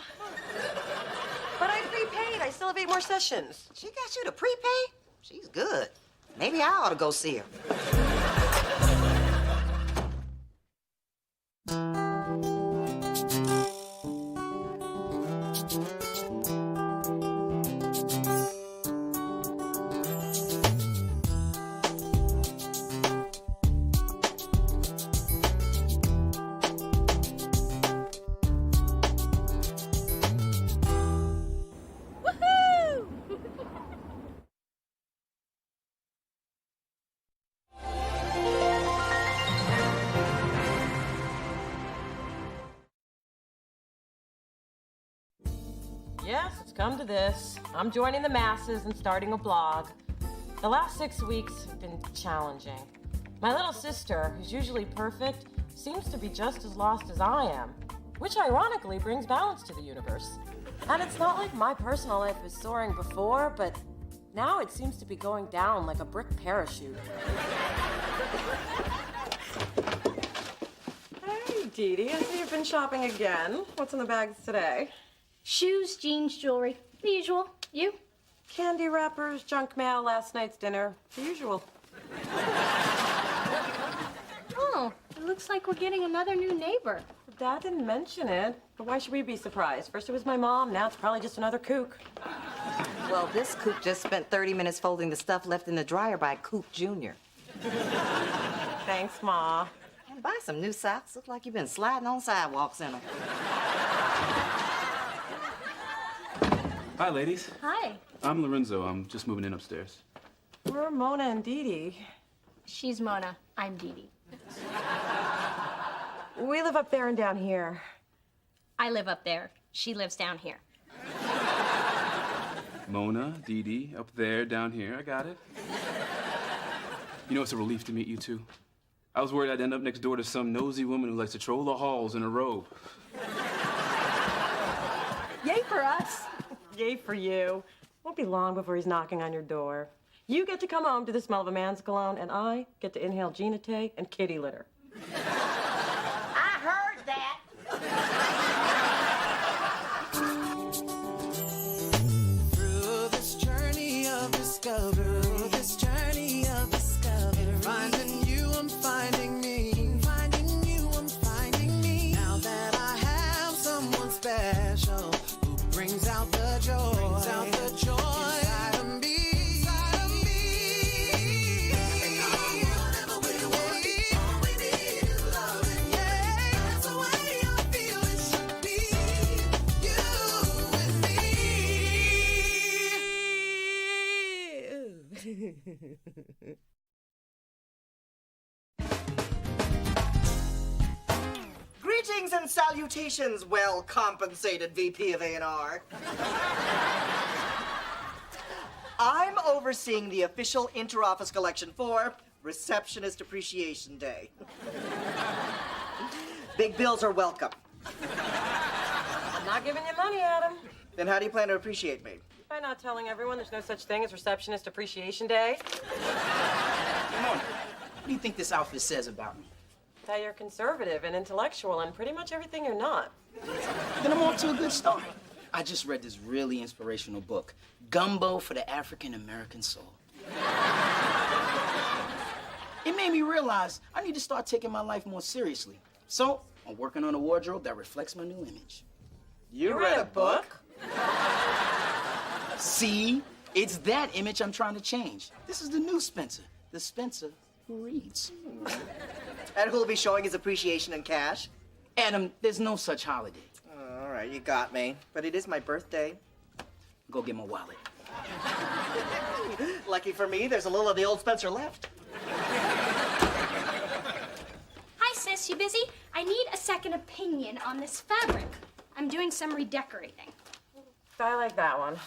But I prepaid. I still have 8 more sessions. She got you to prepay? She's good. Maybe I ought to go see her. Yes, it's come to this. I'm joining the masses and starting a blog. The last 6 weeks have been challenging. My little sister, who's usually perfect, seems to be just as lost as I am, which ironically brings balance to the universe. And it's not like my personal life was soaring before, but now it seems to be going down like a brick parachute. Hey, Dee Dee, I see you've been shopping again. What's in the bags today? Shoes, jeans, jewelry. The usual. You? Candy wrappers, junk mail, last night's dinner. The usual. Oh, it looks like we're getting another new neighbor. Dad didn't mention it, but why should we be surprised? First it was my mom, now it's probably just another kook. Well, this kook just spent 30 minutes folding the stuff left in the dryer by Kook Jr. Thanks, Ma. And buy some new socks. Look like you've been sliding on sidewalks in them. Hi, ladies. Hi. I'm Lorenzo. I'm just moving in upstairs. We're Mona and Dee Dee. She's Mona. I'm Dee Dee. We live up there and down here. I live up there. She lives down here. Mona, Dee Dee, up there, down here. I got it. You know, it's a relief to meet you two. I was worried I'd end up next door to some nosy woman who likes to troll the halls in a robe. Yay for us. Yay for you. Won't be long before he's knocking on your door. You get to come home to the smell of a man's cologne, and I get to inhale Genate and kitty litter. I heard that. Through this journey of discovery, finding you, I'm finding me. Finding you, I'm finding me. Now that I have someone special who brings out the joy, inside of me. Whatever we want, all we need is love. Yeah, that's the way I feel it should be. You and me. Greetings and salutations, well-compensated VP of A&R. I'm overseeing the official inter-office collection for Receptionist Appreciation Day. Big bills are welcome. I'm not giving you money, Adam. Then how do you plan to appreciate me? By not telling everyone there's no such thing as Receptionist Appreciation Day. Come on. What do you think this outfit says about me? that you're conservative and intellectual and pretty much everything you're not. Then I'm off to a good start. I just read this really inspirational book, Gumbo for the African American Soul. It made me realize I need to start taking my life more seriously. So I'm working on a wardrobe that reflects my new image. You read a book? See? It's that image I'm trying to change. This is the new Spencer. The Spencer who reads. And who'll be showing his appreciation in cash? Adam, there's no such holiday. All right, you got me. But it is my birthday. Go get my wallet. Lucky for me, there's a little of the old Spencer left. Hi, sis. You busy? I need a second opinion on this fabric. I'm doing some redecorating. I like that one.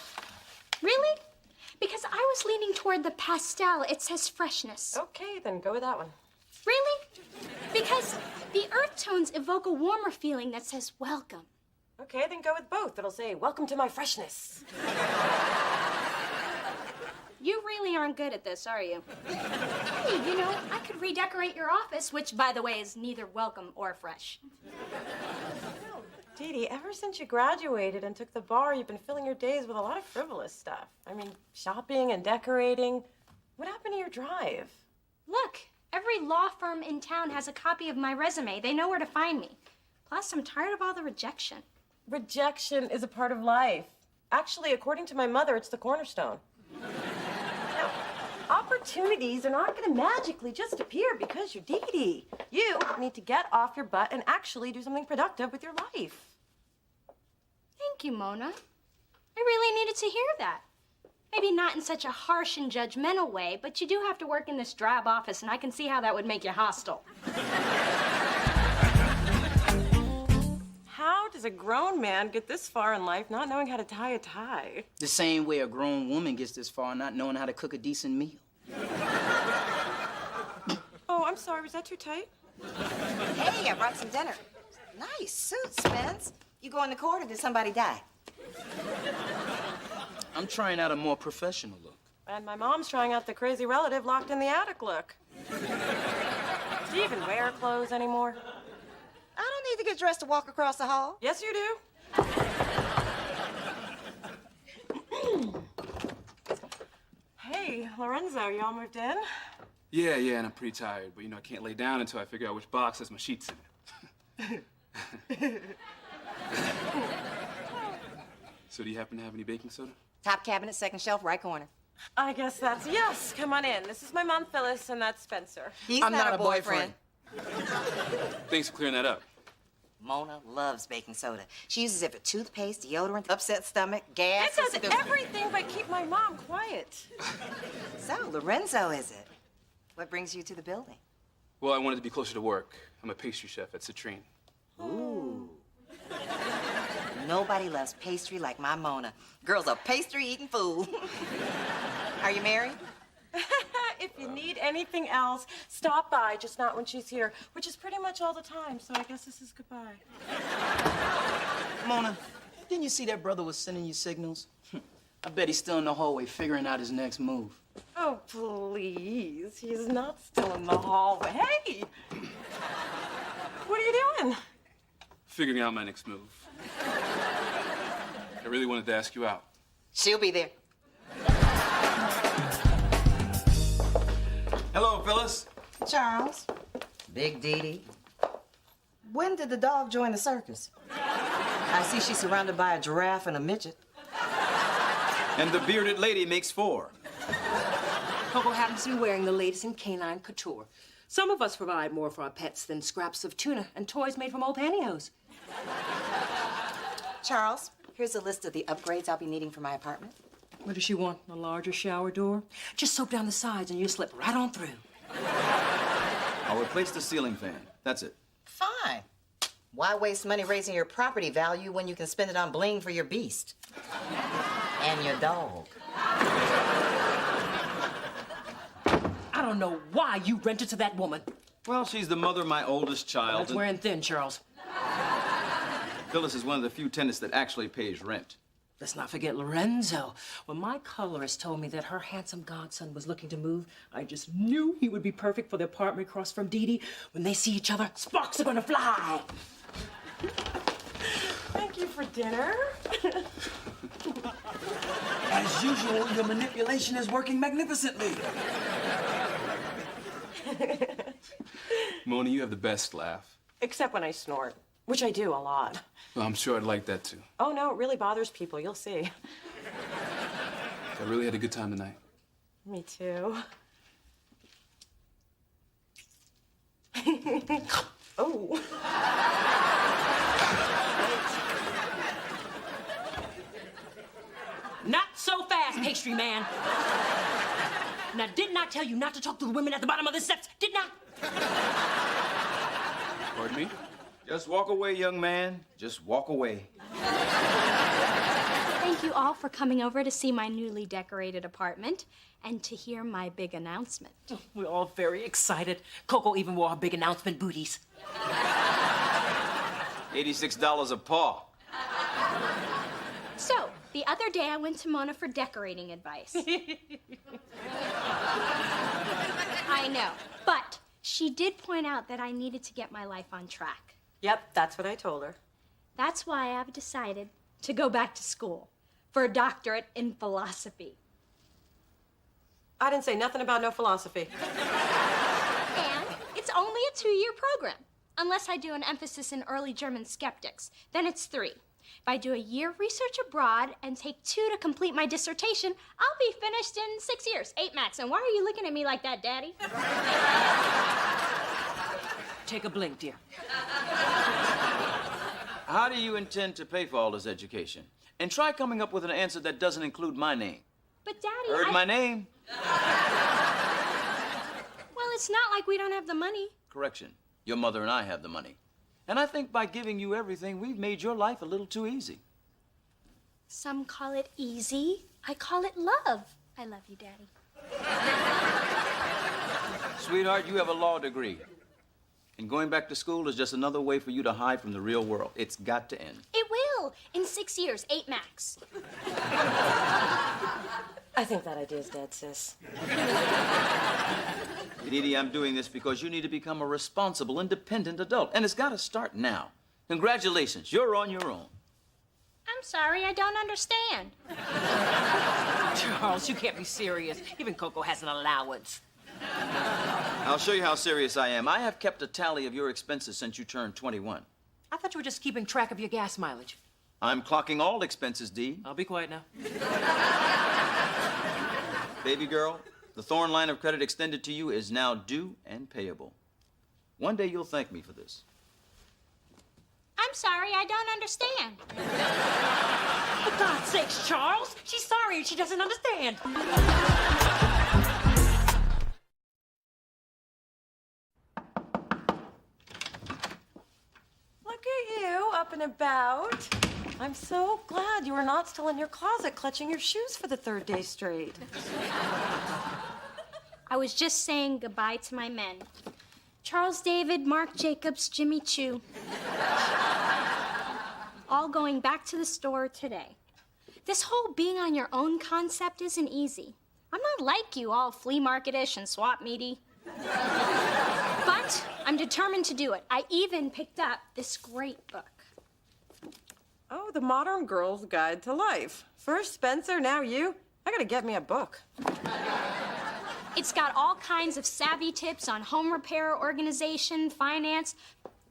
Really? Because I was leaning toward the pastel. It says freshness. Okay, then go with that one. Really? Because the earth tones evoke a warmer feeling that says welcome. Okay, then go with both. It'll say, welcome to my freshness. You really aren't good at this, are you? Hey, you know, I could redecorate your office, which, by the way, is neither welcome or fresh. Dee Dee, ever since you graduated and took the bar, you've been filling your days with a lot of frivolous stuff. I mean, shopping and decorating. What happened to your drive? Look, every law firm in town has a copy of my resume. They know where to find me. Plus, I'm tired of all the rejection. Rejection is a part of life. Actually, according to my mother, it's the cornerstone. Now, opportunities are not going to magically just appear because you're Dee Dee. You need to get off your butt and actually do something productive with your life. Thank you, Mona. I really needed to hear that. Maybe not in such a harsh and judgmental way, but you do have to work in this drab office, and I can see how that would make you hostile. How does a grown man get this far in life not knowing how to tie a tie? The same way a grown woman gets this far not knowing how to cook a decent meal. Oh, I'm sorry. Was that too tight? Hey, I brought some dinner. Nice suit, Spence. You go in the court or did somebody die? I'm trying out a more professional look. And my mom's trying out the crazy relative locked in the attic look. Do you even wear clothes anymore? I don't need to get dressed to walk across the hall. Yes, you do. Hey, Lorenzo, you all moved in? Yeah, and I'm pretty tired, but you know, I can't lay down until I figure out which box has my sheets in it. So do you happen to have any baking soda? Top cabinet, second shelf, right corner. I guess that's yes. Come on in. This is my mom, Phyllis, and that's Spencer. He's not a boyfriend. Thanks for clearing that up. Mona loves baking soda. She uses it for toothpaste, deodorant, upset stomach, gas. It does everything but keep my mom quiet. So, Lorenzo, is it? What brings you to the building? Well, I wanted to be closer to work. I'm a pastry chef at Citrine. Ooh. Nobody loves pastry like my Mona. Girl's a pastry-eating fool. Are you married? If you need anything else, stop by, just not when she's here, which is pretty much all the time, so I guess this is goodbye. Mona, didn't you see that brother was sending you signals? I bet he's still in the hallway figuring out his next move. Oh, please. He's not still in the hallway. Hey! What are you doing? Figuring out my next move. I really wanted to ask you out. She'll be there. Hello, Phyllis. Charles. Big Dee Dee. When did the dog join the circus? I see she's surrounded by a giraffe and a midget. And the bearded lady makes 4. Coco happens to be wearing the latest in canine couture. Some of us provide more for our pets than scraps of tuna and toys made from old pantyhose. Charles, here's a list of the upgrades I'll be needing for my apartment. What does she want? A larger shower door? Just soak down the sides and you slip right on through. I'll replace the ceiling fan. That's it. Fine. Why waste money raising your property value when you can spend it on bling for your beast? And your dog. I don't know why you rented to that woman. Well, she's the mother of my oldest child. That's wearing thin, Charles. Phyllis is one of the few tenants that actually pays rent. Let's not forget Lorenzo. When my colorist told me that her handsome godson was looking to move, I just knew he would be perfect for the apartment across from Dee Dee. When they see each other, sparks are gonna fly. Thank you for dinner. As usual, your manipulation is working magnificently. Mona, you have the best laugh. Except when I snort, which I do a lot. Well, I'm sure I'd like that too. Oh, no, it really bothers people. You'll see. I really had a good time tonight. Me too. Oh. Not so fast, pastry man. Now, didn't I tell you not to talk to the women at the bottom of the steps? Didn't I? Pardon me? Just walk away, young man. Just walk away. Thank you all for coming over to see my newly decorated apartment and to hear my big announcement. We're all very excited. Coco even wore her big announcement booties. $86 a paw. So, the other day I went to Mona for decorating advice. I know, but she did point out that I needed to get my life on track. Yep, that's what I told her. That's why I've decided to go back to school for a doctorate in philosophy. I didn't say nothing about no philosophy. And it's only a 2-year program. Unless I do an emphasis in early German skeptics, then it's 3. If I do a year of research abroad and take 2 to complete my dissertation, I'll be finished in 6 years, 8 max. And why are you looking at me like that, Daddy? Take a blink, dear. How do you intend to pay for all this education? And try coming up with an answer that doesn't include my name. But, Daddy, Heard my name? Well, it's not like we don't have the money. Correction. Your mother and I have the money. And I think by giving you everything, we've made your life a little too easy. Some call it easy. I call it love. I love you, Daddy. Sweetheart, you have a law degree. And going back to school is just another way for you to hide from the real world. It's got to end. It will. In 6 years, 8 max. I think that idea's dead, sis. Didi, I'm doing this because you need to become a responsible, independent adult. And it's got to start now. Congratulations, you're on your own. I'm sorry, I don't understand. Charles, you can't be serious. Even Coco has an allowance. I'll show you how serious I am. I have kept a tally of your expenses since you turned 21. I thought you were just keeping track of your gas mileage. I'm clocking all expenses, Dee. I'll be quiet now. Baby girl, the Thorn line of credit extended to you is now due and payable. One day you'll thank me for this. I'm sorry, I don't understand. For God's sakes, Charles! She's sorry and she doesn't understand. Look at you, up and about. I'm so glad you were not still in your closet clutching your shoes for the 3rd day straight. I was just saying goodbye to my men. Charles David, Mark Jacobs, Jimmy Choo. All going back to the store today. This whole being on your own concept isn't easy. I'm not like you, all flea market-ish and swap meaty. But I'm determined to do it. I even picked up this great book. Oh, The Modern Girl's Guide to Life. First Spencer, now you. I gotta get me a book. It's got all kinds of savvy tips on home repair, organization, finance.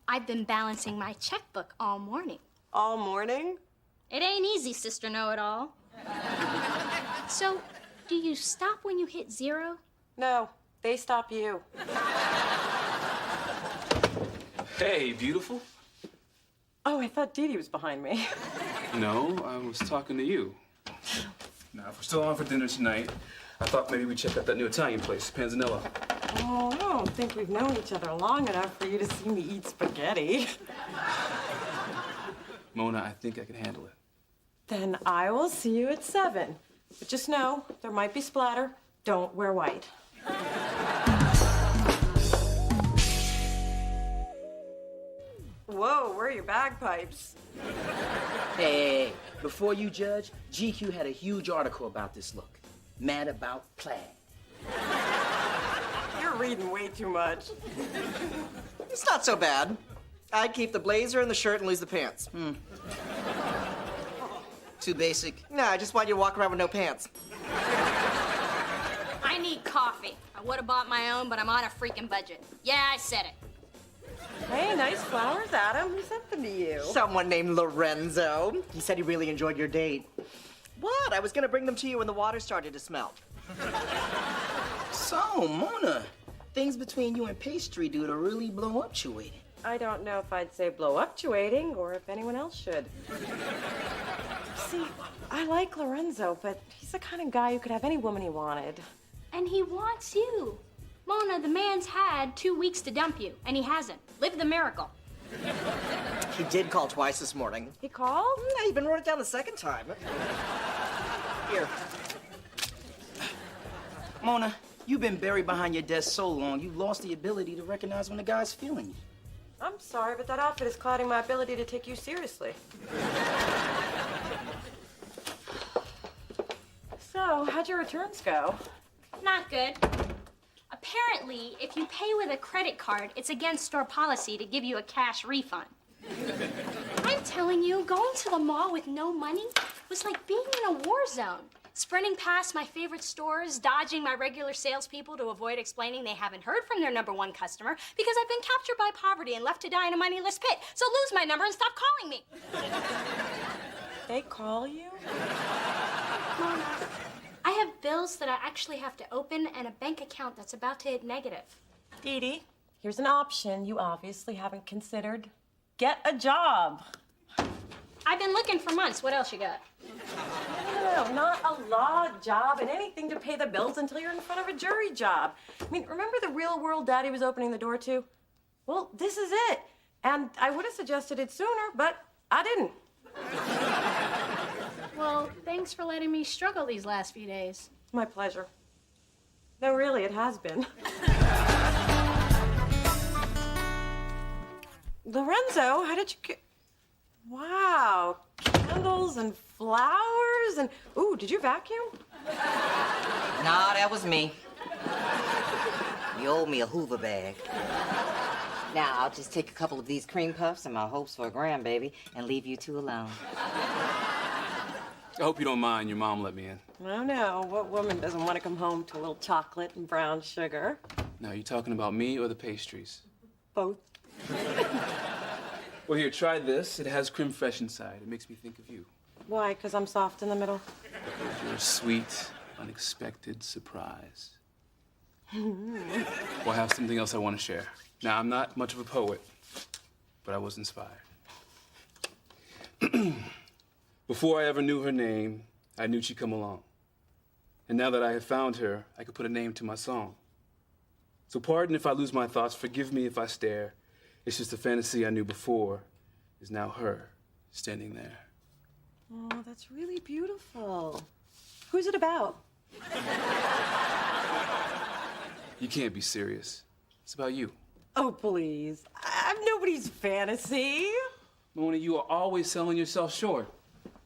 I've been balancing my checkbook all morning. All morning? It ain't easy, Sister Know-It-All. So, do you stop when you hit 0? No, they stop you. Hey, beautiful. Oh, I thought Dee Dee was behind me. No, I was talking to you. Now, if we're still on for dinner tonight, I thought maybe we'd check out that new Italian place, Panzanella. Oh, I don't think we've known each other long enough for you to see me eat spaghetti. Mona, I think I can handle it. Then I will see you at 7. But just know, there might be splatter. Don't wear white. Whoa, where are your bagpipes? Hey, before you judge, GQ had a huge article about this look. Mad about plaid. You're reading way too much. It's not so bad. I'd keep the blazer and the shirt and lose the pants. Too basic? Nah, I just want you to walk around with no pants. I need coffee. I would have bought my own, but I'm on a freaking budget. Yeah, I said it. Hey, nice flowers, Adam. Who sent them to you? Someone named Lorenzo. He said he really enjoyed your date. What? I was gonna bring them to you when the water started to smell. So, Mona, things between you and Pastry Dude are really blow-up-tuating. I don't know if I'd say blow-up-tuating or if anyone else should. See, I like Lorenzo, but he's the kind of guy who could have any woman he wanted. And he wants you. Mona, the man's had 2 weeks to dump you, and he hasn't. Live the miracle. He did call twice this morning. He called? I even wrote it down the second time. Here. Mona, you've been buried behind your desk so long, you've lost the ability to recognize when a guy's feeling you. I'm sorry, but that outfit is clouding my ability to take you seriously. So, how'd your returns go? Not good. Apparently, if you pay with a credit card, it's against store policy to give you a cash refund. I'm telling you, going to the mall with no money was like being in a war zone. Sprinting past my favorite stores, dodging my regular salespeople to avoid explaining they haven't heard from their #1 customer because I've been captured by poverty and left to die in a moneyless pit. So lose my number and stop calling me. They call you? Mona, I have bills that I actually have to open and a bank account that's about to hit negative. Dee Dee, here's an option you obviously haven't considered. Get a job. I've been looking for months. What else you got? No, not a law job and anything to pay the bills until you're in front of a jury job. I mean, remember the real world Daddy was opening the door to? Well, this is it. And I would have suggested it sooner, but I didn't. Well, thanks for letting me struggle these last few days. My pleasure. No, really, it has been. Lorenzo, how did you get... Wow, candles and flowers and... Ooh, did you vacuum? Nah, that was me. You owe me a Hoover bag. Now, I'll just take a couple of these cream puffs and my hopes for a grandbaby and leave you two alone. I hope you don't mind. Your mom let me in. I know. What woman doesn't want to come home to a little chocolate and brown sugar? Now, you talking about me or the pastries? Both. Well, here, try this. It has creme fraiche inside. It makes me think of you. Why? Because I'm soft in the middle? You're a sweet, unexpected surprise. Well, I have something else I want to share. Now, I'm not much of a poet, but I was inspired. Before I ever knew her name, I knew she'd come along. And now that I have found her, I could put a name to my song. So pardon if I lose my thoughts, forgive me if I stare. It's just a fantasy I knew before is now her standing there. Oh, that's really beautiful. Who's it about? You can't be serious. It's about you. Oh, please. I'm nobody's fantasy. Mona, you are always selling yourself short.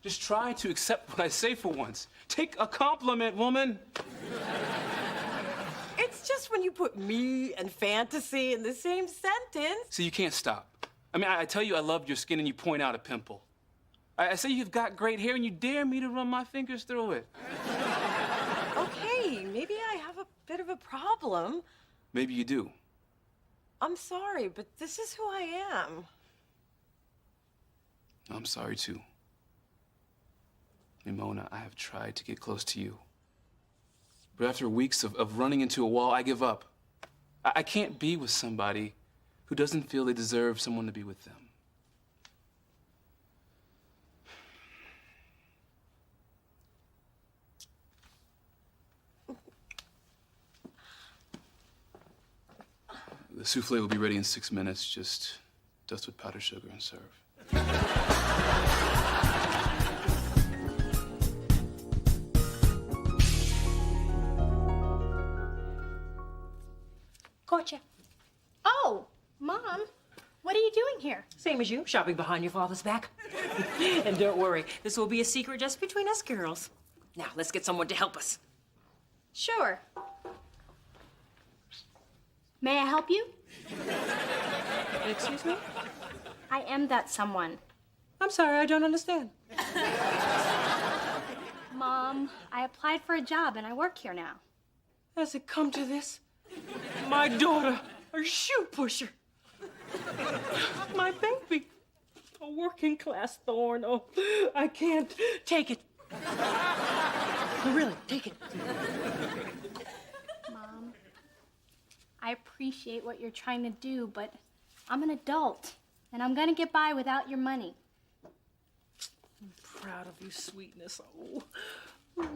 Just try to accept what I say for once. Take a compliment, woman. It's just when you put me and fantasy in the same sentence. So you can't stop. I mean, I tell you I love your skin and you point out a pimple. I say you've got great hair and you dare me to run my fingers through it. Okay, maybe I have a bit of a problem. Maybe you do. I'm sorry, but this is who I am. I'm sorry, too. And Mona, I have tried to get close to you. But after weeks of running into a wall, I give up. I can't be with somebody who doesn't feel they deserve someone to be with them. The souffle will be ready in 6 minutes. Just dust with powdered sugar and serve. Gotcha. Oh, Mom, What are you doing here? Same as you, shopping behind your father's back. And don't worry, this will be a secret just between us girls. Now, let's get someone to help us. Sure. May I help you? Excuse me? I am that someone. I'm sorry, I don't understand. Mom, I applied for a job and I work here now. Has it come to this? My daughter, a shoe pusher. My baby, a working class thorn. Oh, I can't take it. Really, take it. Mom, I appreciate what you're trying to do, but I'm an adult and I'm gonna get by without your money. I'm proud of you, sweetness. Oh.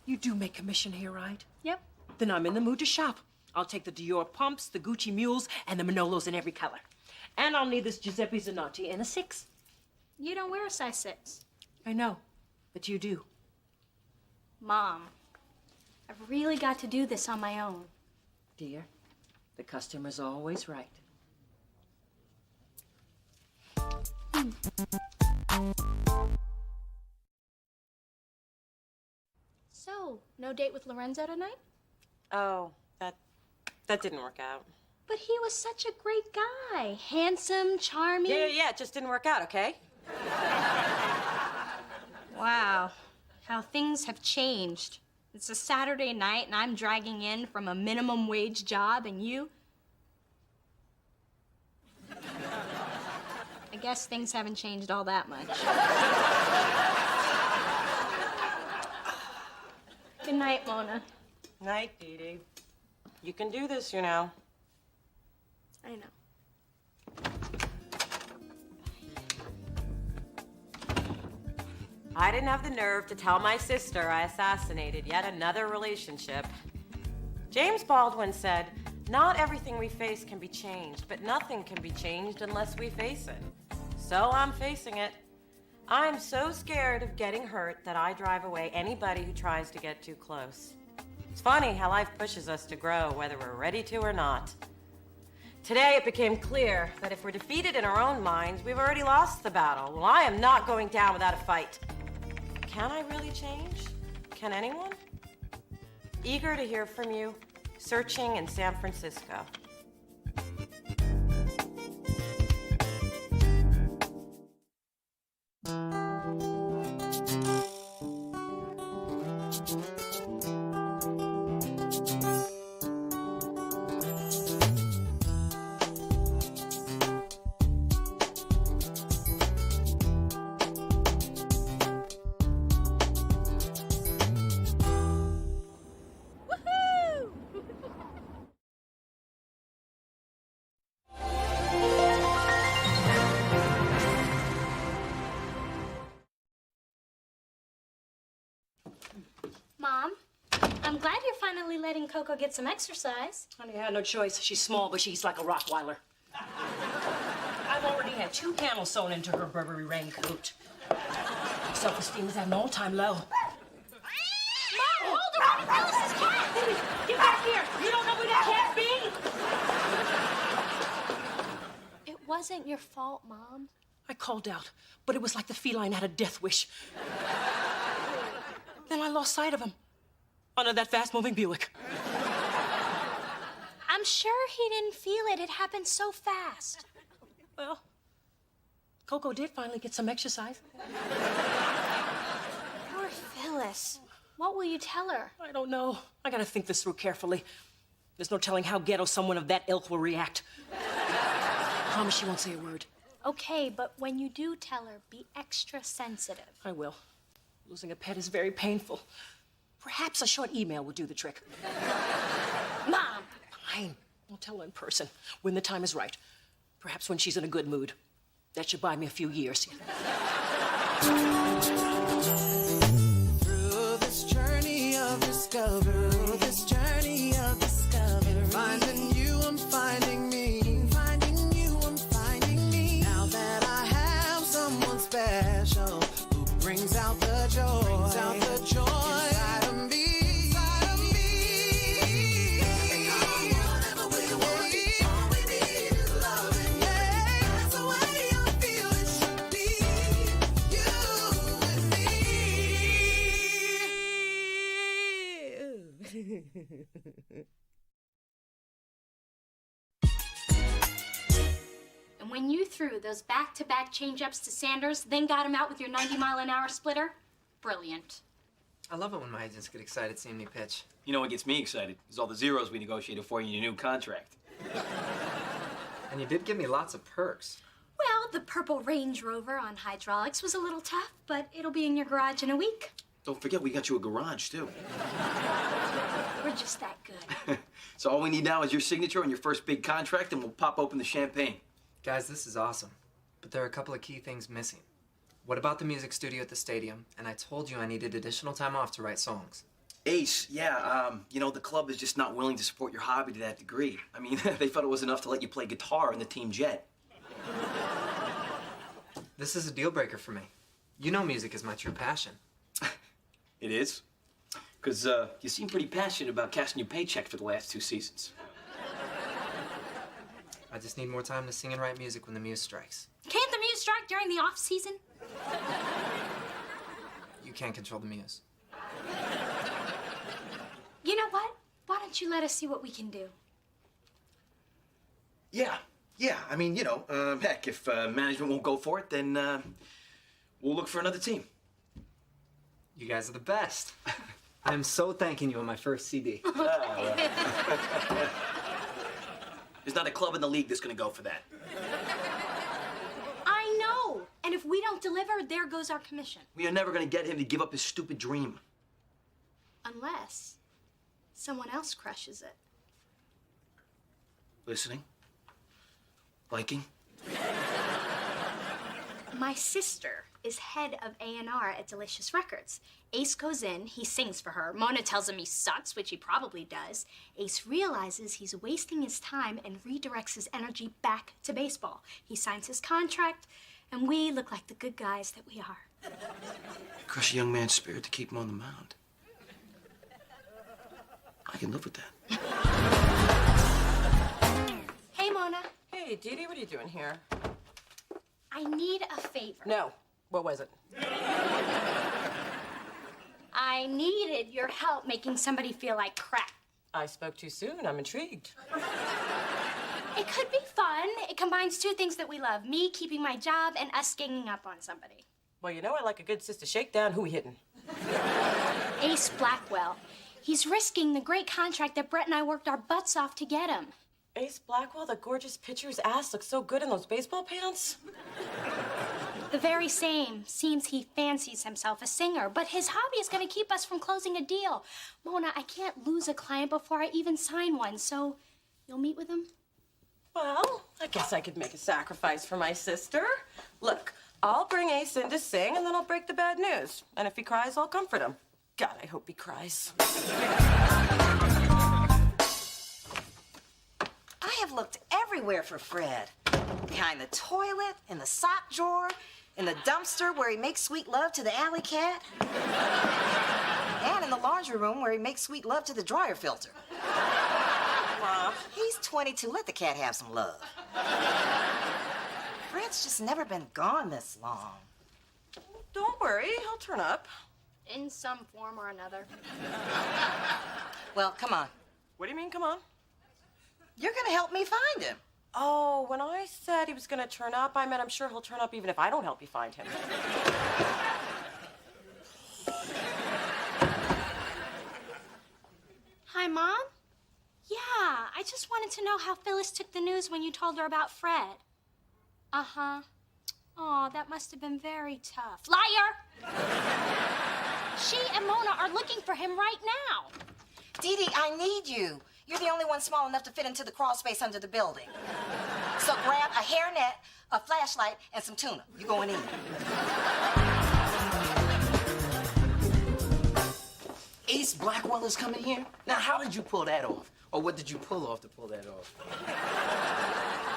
You do make commission here, right? Yep. Then I'm in the mood to shop. I'll take the Dior pumps, the Gucci mules, and the Manolos in every color. And I'll need this Giuseppe Zanotti in a 6. You don't wear a size 6. I know, but you do. Mom, I've really got to do this on my own. Dear, the customer's always right. So, no date with Lorenzo tonight? Oh, that didn't work out. But he was such a great guy. Handsome, charming. Yeah, it just didn't work out, okay? Wow, how things have changed. It's a Saturday night and I'm dragging in from a minimum wage job and you... I guess things haven't changed all that much. Good night, Mona. Night, Dee Dee. You can do this, you know. I know. I didn't have the nerve to tell my sister I assassinated yet another relationship. James Baldwin said, "Not everything we face can be changed, but nothing can be changed unless we face it." So I'm facing it. I'm so scared of getting hurt that I drive away anybody who tries to get too close. It's funny how life pushes us to grow, whether we're ready to or not. Today it became clear that if we're defeated in our own minds, we've already lost the battle. Well, I am not going down without a fight. Can I really change? Can anyone? Eager to hear from you, searching in San Francisco. Mom, I'm glad you're finally letting Coco get some exercise. Honey, I had no choice. She's small, but she's like a Rottweiler. I've already had 2 panels sewn into her Burberry raincoat. Self-esteem is at an all-time low. Mom, hold her! Phyllis's cat! Baby, get back here! You don't know where that cat be? It wasn't your fault, Mom. I called out, but it was like the feline had a death wish. Then I lost sight of him under that fast-moving Buick. I'm sure he didn't feel it. It happened so fast. Well, Coco did finally get some exercise. Poor Phyllis. What will you tell her? I don't know. I gotta think this through carefully. There's no telling how ghetto someone of that ilk will react. I promise she won't say a word. Okay, but when you do tell her, be extra sensitive. I will. Losing a pet is very painful. Perhaps a short email would do the trick. Mom! Fine. I'll tell her in person when the time is right. Perhaps when she's in a good mood. That should buy me a few years. Through this journey of discovery, finding you, I'm finding me. Finding you, I'm finding me. Now that I have someone special who brings out the joy, inside of me. Whatever we want, all we need is love, yeah. And when you threw those back-to-back change-ups to Sanders, then got him out with your 90-mile-an-hour splitter, brilliant. I love it when my agents get excited seeing me pitch. You know what gets me excited is all the zeros we negotiated for you in your new contract. And you did give me lots of perks. Well, the purple Range Rover on hydraulics was a little tough, but it'll be in your garage in a week. Don't forget, we got you a garage, too. We're just that good. So all we need now is your signature on your first big contract, and we'll pop open the champagne. Guys, this is awesome. But there are a couple of key things missing. What about the music studio at the stadium? And I told you I needed additional time off to write songs. Ace, yeah, you know, the club is just not willing to support your hobby to that degree. I mean, they thought it was enough to let you play guitar in the team jet. This is a deal breaker for me. You know music is my true passion. It is? Because you seem pretty passionate about cashing your paycheck for the last 2 seasons. I just need more time to sing and write music when the muse strikes. Can't the muse strike during the off-season? You can't control the muse. You know what? Why don't you let us see what we can do? Yeah. I mean, you know, heck, if management won't go for it, then we'll look for another team. You guys are the best. I'm so thanking you on my first CD. There's not a club in the league that's gonna go for that. I know. And if we don't deliver, there goes our commission. We are never gonna get him to give up his stupid dream. Unless someone else crushes it. Listening? Liking? My sister is head of A&R at Delicious Records. Ace goes in, he sings for her. Mona tells him he sucks, which he probably does. Ace realizes he's wasting his time and redirects his energy back to baseball. He signs his contract, and we look like the good guys that we are. Crush a young man's spirit to keep him on the mound. I can live with that. Hey, Mona. Hey, Dee Dee, what are you doing here? I need a favor. No. What was it? I needed your help making somebody feel like crap. I spoke too soon. I'm intrigued. It could be fun. It combines 2 things that we love. Me keeping my job and us ganging up on somebody. Well, you know I like a good sister shakedown. Who we hitting? Ace Blackwell. He's risking the great contract that Brett and I worked our butts off to get him. Ace Blackwell, the gorgeous pitcher's ass looks so good in those baseball pants. The very same. Seems he fancies himself a singer, but his hobby is going to keep us from closing a deal. Mona, I can't lose a client before I even sign one, so you'll meet with him? Well, I guess I could make a sacrifice for my sister. Look, I'll bring Ace in to sing, and then I'll break the bad news. And if he cries, I'll comfort him. God, I hope he cries. I have looked everywhere for Fred. Behind the toilet, in the sock drawer, in the dumpster where he makes sweet love to the alley cat, and in the laundry room where he makes sweet love to the dryer filter. He's 22. Let the cat have some love. Fred's just never been gone this long. Don't worry, he'll turn up. In some form or another. Well, come on. What do you mean, come on? You're gonna help me find him. Oh, when I said he was gonna turn up, I meant I'm sure he'll turn up even if I don't help you find him. Hi, Mom? Yeah, I just wanted to know how Phyllis took the news when you told her about Fred. Uh-huh. Oh, that must have been very tough. Liar! She and Mona are looking for him right now. Dee Dee, I need you. You're the only one small enough to fit into the crawl space under the building. So grab a hairnet, a flashlight, and some tuna. You going in. Ace Blackwell is coming here? Now, how did you pull that off? Or what did you pull off to pull that off?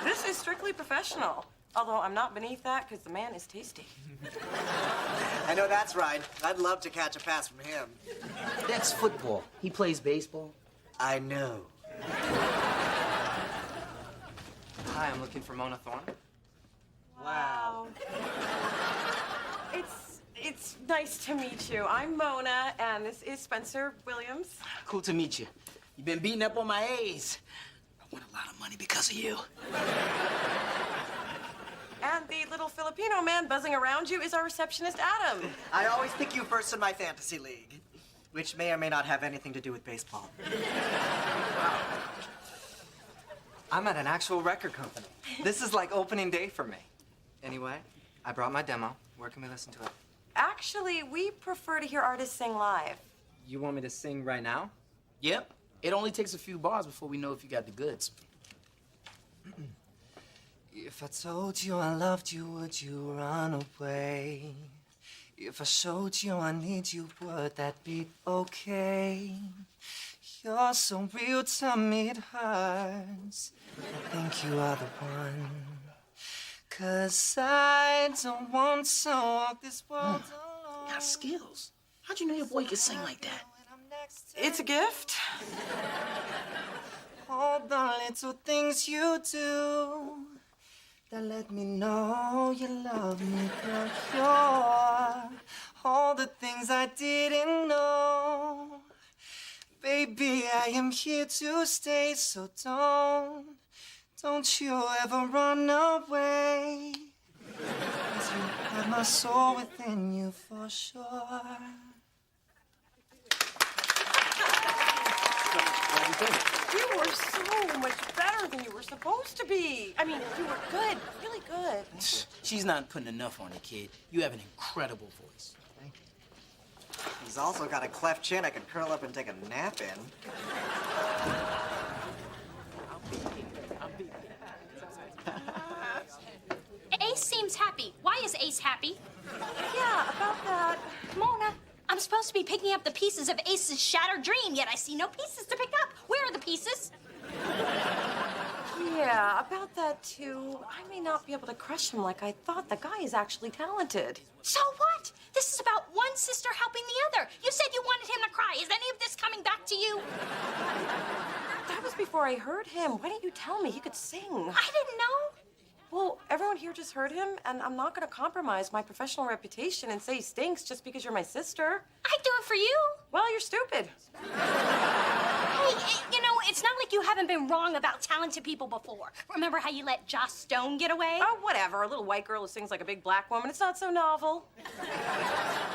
This is strictly professional. Although I'm not beneath that because the man is tasty. I know that's right. I'd love to catch a pass from him. That's football. He plays baseball. I know. Hi, I'm looking for Mona Thorne. Wow. It's nice to meet you. I'm Mona, and this is Spencer Williams. Cool to meet you. You've been beating up on my A's. I won a lot of money because of you. And the little Filipino man buzzing around you is our receptionist, Adam. I always pick you first in my fantasy league, which may or may not have anything to do with baseball. I'm at an actual record company. This is like opening day for me. Anyway, I brought my demo. Where can we listen to it? Actually, we prefer to hear artists sing live. You want me to sing right now? Yep. It only takes a few bars before we know if you got the goods. If I told you I loved you, would you run away? If I showed you I need you, would that be okay? You're so real to me, it hurts. I think you are the one. 'Cause I don't want to walk this world alone. Got skills. How'd you know your boy could sing like that? It's a gift. All the little things you do that let me know you love me, girl. You're all the things I didn't know. Baby, I am here to stay, so don't you ever run away. 'Cause you have my soul within you for sure. You were so much better than you were supposed to be. I mean, you were good, really good. She's not putting enough on you, kid. You have an incredible voice. He's also got a cleft chin I can curl up and take a nap in. Ace seems happy. Why is Ace happy? Yeah, about that. Mona, I'm supposed to be picking up the pieces of Ace's shattered dream, yet I see no pieces to pick up. Where are the pieces? Yeah, about that too. I may not be able to crush him like I thought. The guy is actually talented. So what? This is about one sister helping the other. You said you wanted him to cry. Is any of this coming back to you? That was before I heard him. Why didn't you tell me he could sing? I didn't know. Well, everyone here just heard him, and I'm not going to compromise my professional reputation and say he stinks just because you're my sister. I'd do it for you. Well, you're stupid. Hey, you know, it's not like you haven't been wrong about talented people before. Remember how you let Joss Stone get away? Oh, whatever. A little white girl who sings like a big black woman. It's not so novel.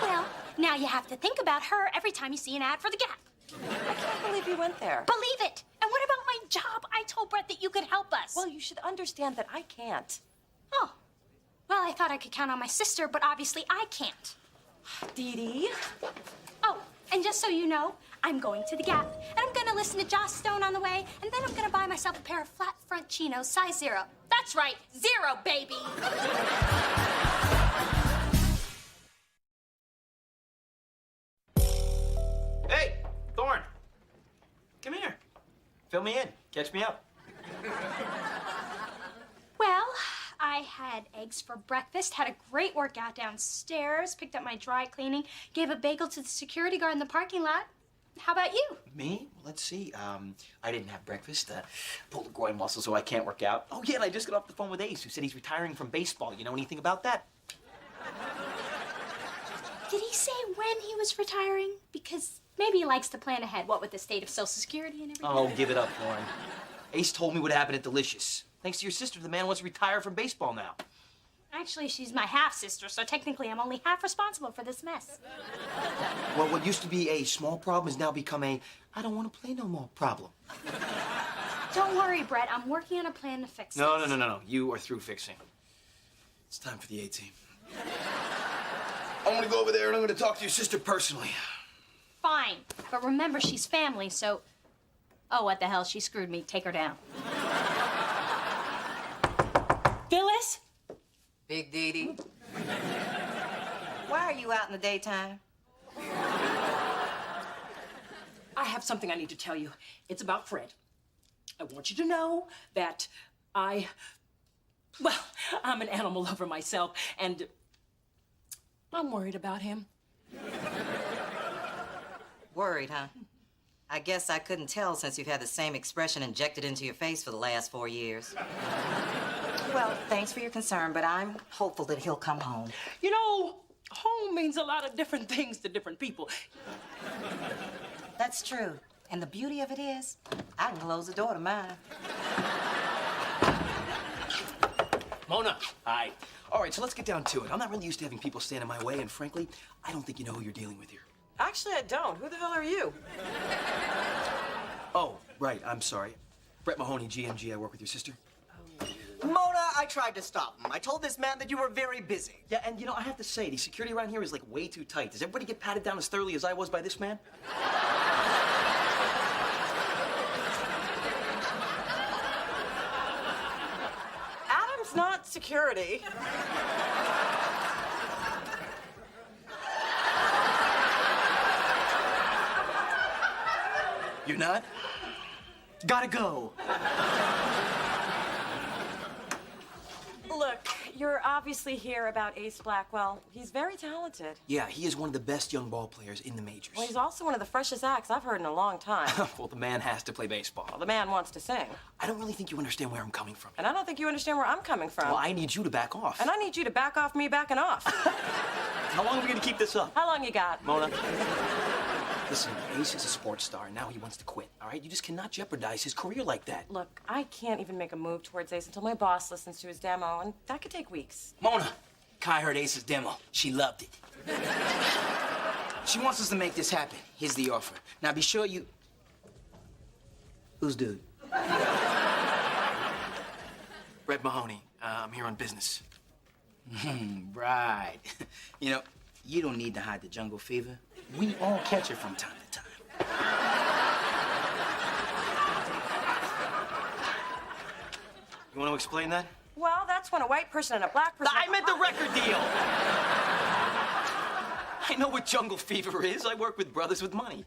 Well, now you have to think about her every time you see an ad for the Gap. I can't believe you went there. Believe it. And what about my job? I told Brett that you could help us. Well, you should understand that I can't. Oh. Well, I thought I could count on my sister, but obviously I can't. Dee Dee? Oh, and just so you know, I'm going to the Gap, and I'm gonna listen to Joss Stone on the way, and then I'm gonna buy myself a pair of flat front chinos, size 0. That's right, 0, baby. Hey, Thorne. Come here. Fill me in. Catch me up. Well, I had eggs for breakfast, had a great workout downstairs, picked up my dry cleaning, gave a bagel to the security guard in the parking lot. How about you? Me? Well, let's see. I didn't have breakfast. Pulled a groin muscle, so I can't work out. Oh, yeah, and I just got off the phone with Ace, who said he's retiring from baseball. You know anything about that? Did he say when he was retiring? Because maybe he likes to plan ahead, what with the state of Social Security and everything. Oh, give it up, Thorne. Ace told me what happened at Delicious. Thanks to your sister, the man wants to retire from baseball now. Actually, she's my half-sister, so technically I'm only half responsible for this mess. Well, what used to be a small problem has now become a I don't want to play no more problem. Don't worry, Brett. I'm working on a plan to fix it. No. You are through fixing. It's time for the A-team. I'm gonna go over there and I'm gonna talk to your sister personally. Fine. But remember, she's family, so... Oh, what the hell? She screwed me. Take her down. Phyllis? Big Dee Dee. Why are you out in the daytime? I have something I need to tell you. It's about Fred. I want you to know that I'm an animal lover myself, and I'm worried about him. Worried, huh? I guess I couldn't tell since you've had the same expression injected into your face for the last 4 years. Well, thanks for your concern, but I'm hopeful that he'll come home. You know, home means a lot of different things to different people. That's true. And the beauty of it is, I can close the door to mine. Mona. Hi. All right, so let's get down to it. I'm not really used to having people stand in my way, and frankly, I don't think you know who you're dealing with here. Actually, I don't. Who the hell are you? Oh, right, I'm sorry. Brett Mahoney, GMG, I work with your sister. Mona, I tried to stop him. I told this man that you were very busy. Yeah, and you know, I have to say, the security around here is like way too tight. Does everybody get patted down as thoroughly as I was by this man? Adam's not security. You're not? Gotta go. Look, you're obviously here about Ace Blackwell. He's very talented. Yeah, he is one of the best young ball players in the majors. Well, he's also one of the freshest acts I've heard in a long time. Well, the man has to play baseball. Well, the man wants to sing. I don't really think you understand where I'm coming from. And I don't think you understand where I'm coming from. Well, I need you to back off. And I need you to back off me backing off. How long are we gonna keep this up? How long you got? Mona. Listen, Ace is a sports star, and now he wants to quit, all right? You just cannot jeopardize his career like that. Look, I can't even make a move towards Ace until my boss listens to his demo, and that could take weeks. Mona, Kai heard Ace's demo. She loved it. She wants us to make this happen. Here's the offer. Now, be sure you... Who's dude? Brett Mahoney. I'm here on business. Right. You know, you don't need to hide the jungle fever. We all catch it from time to time. You want to explain that? Well, that's when a white person and a black person... I meant the record deal! I know what jungle fever is. I work with brothers with money.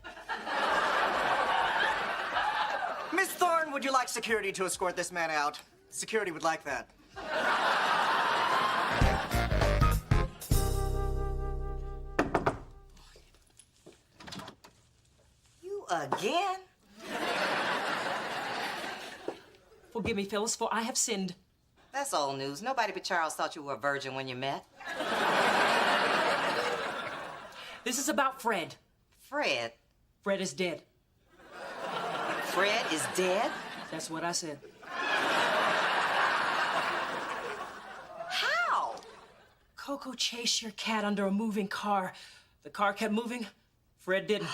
Miss Thorne, would you like security to escort this man out? Security would like that. You again? Forgive me, Phyllis, for I have sinned. That's old news. Nobody but Charles thought you were a virgin when you met. This is about Fred. Fred? Fred is dead. Fred is dead? That's what I said. How? Coco chased your cat under a moving car. The car kept moving. Fred didn't.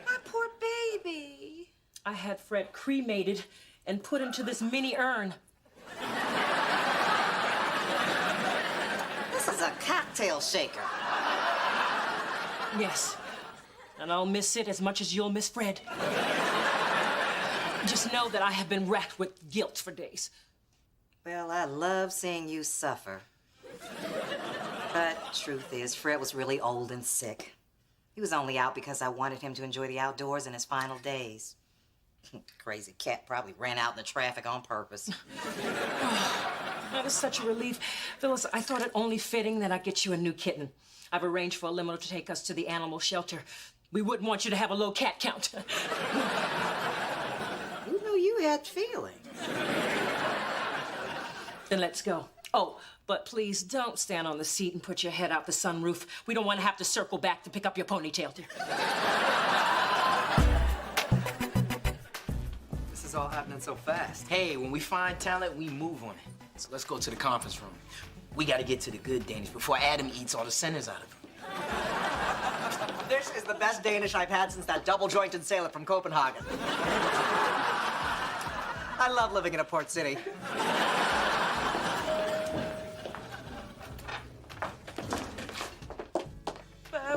My poor baby. I had Fred cremated and put into this mini urn. This is a cocktail shaker. Yes. And I'll miss it as much as you'll miss Fred. Just know that I have been racked with guilt for days. Well, I love seeing you suffer. But truth is, Fred was really old and sick. He was only out because I wanted him to enjoy the outdoors in his final days. Crazy cat probably ran out in the traffic on purpose. That is such a relief. Phyllis, I thought it only fitting that I get you a new kitten. I've arranged for a limo to take us to the animal shelter. We wouldn't want you to have a low cat count. Who knew you had feelings? Then let's go. Oh, but please don't stand on the seat and put your head out the sunroof. We don't want to have to circle back to pick up your ponytail, dear. This is all happening so fast. Hey, when we find talent, we move on it. So let's go to the conference room. We got to get to the good Danish before Adam eats all the centers out of them. This is the best Danish I've had since that double-jointed sailor from Copenhagen. I love living in a port city.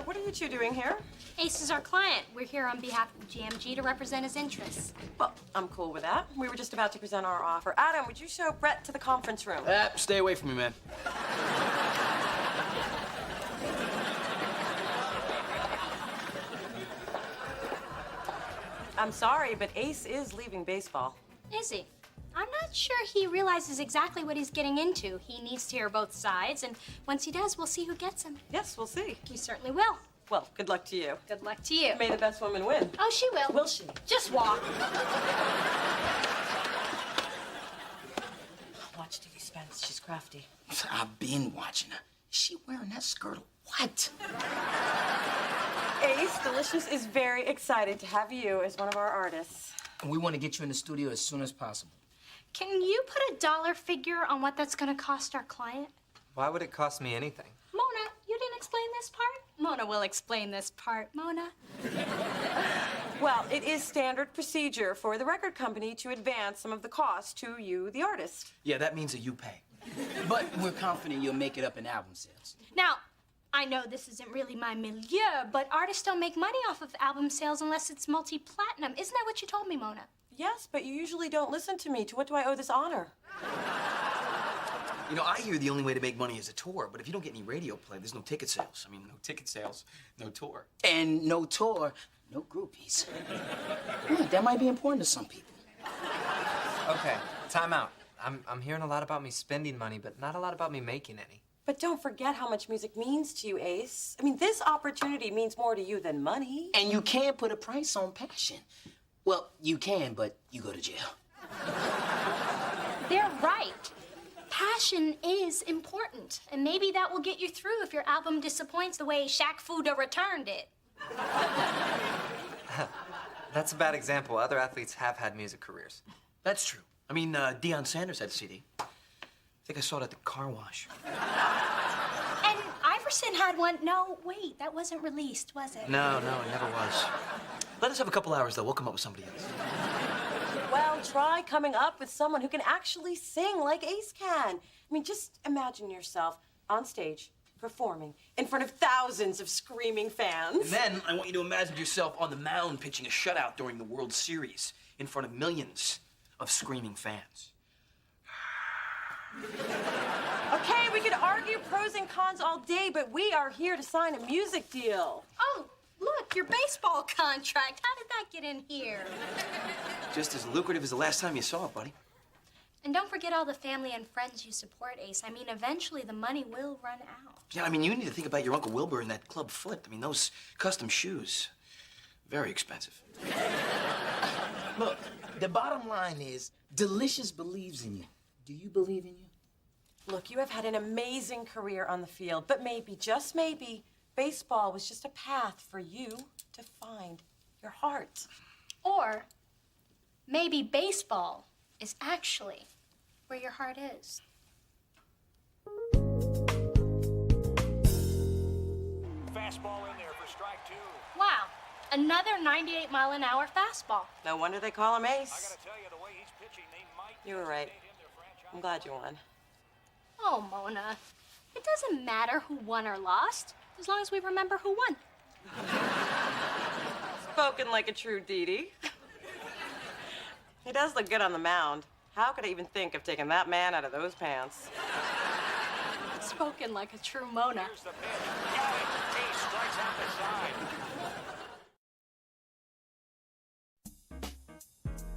What are you two doing here? Ace is our client. We're here on behalf of GMG to represent his interests. Well, I'm cool with that. We were just about to present our offer. Adam, would you show Brett to the conference room? Stay away from me, man. I'm sorry, but Ace is leaving baseball. Is he? I'm not sure he realizes exactly what he's getting into. He needs to hear both sides, and once he does, we'll see who gets him. Yes, we'll see. We certainly will. Well, good luck to you. Good luck to you. May the best woman win. Oh, she will. Will she? Just walk. Watch Diddy Spence. She's crafty. I've been watching her. Is she wearing that skirt or what? Ace, Delicious is very excited to have you as one of our artists. And we want to get you in the studio as soon as possible. Can you put a dollar figure on what that's gonna cost our client? Why would it cost me anything? Mona, you didn't explain this part? Mona will explain this part. Mona? Well, it is standard procedure for the record company to advance some of the cost to you, the artist. Yeah, that means that you pay. But we're confident you'll make it up in album sales. Now, I know this isn't really my milieu, but artists don't make money off of album sales unless it's multi-platinum. Isn't that what you told me, Mona? Yes, but you usually don't listen to me. To what do I owe this honor? You know, I hear the only way to make money is a tour, but if you don't get any radio play, there's no ticket sales. I mean, no ticket sales, no tour. And no tour, no groupies. That might be important to some people. Okay, time out. I'm hearing a lot about me spending money, but not a lot about me making any. But don't forget how much music means to you, Ace. I mean, this opportunity means more to you than money. And you can't put a price on passion. Well, you can, but you go to jail. They're right. Passion is important, and maybe that will get you through if your album disappoints the way Shaq Fuda returned it. That's a bad example. Other athletes have had music careers. That's true. I mean, Deion Sanders had a CD. I think I saw it at the car wash. And Iverson had one. No, wait, that wasn't released, was it? No, it never was. Let us have a couple hours, though. We'll come up with somebody else. Well, try coming up with someone who can actually sing like Ace can. I mean, just imagine yourself on stage, performing, in front of thousands of screaming fans. And then I want you to imagine yourself on the mound pitching a shutout during the World Series in front of millions of screaming fans. Okay, we could argue pros and cons all day, but we are here to sign a music deal. Oh, look, your baseball contract. How did that get in here? Just as lucrative as the last time you saw it, buddy. And don't forget all the family and friends you support, Ace. I mean, eventually the money will run out. Yeah, I mean, you need to think about your Uncle Wilbur and that club foot. I mean, those custom shoes, very expensive. Look, the bottom line is, Delicious believes in you. Do you believe in you? Look, you have had an amazing career on the field, but maybe, just maybe, baseball was just a path for you to find your heart. Or maybe baseball is actually where your heart is. Fastball in there for strike two. Wow, another 98-mile-an-hour fastball. No wonder they call him Ace. I gotta tell you, the way he's pitching, they might You were right. I'm glad you won. Oh, Mona, it doesn't matter who won or lost, as long as we remember who won. Spoken like a true Dee. He does look good on the mound. How could I even think of taking that man out of those pants? Spoken like a true Mona. Here's the pitch. Got it. Ace strikes out the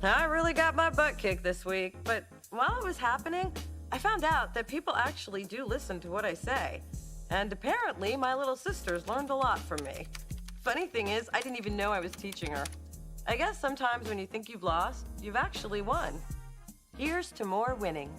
side. I really got my butt kicked this week, but while it was happening, I found out that people actually do listen to what I say. And apparently, my little sister's learned a lot from me. Funny thing is, I didn't even know I was teaching her. I guess sometimes when you think you've lost, you've actually won. Here's to more winning.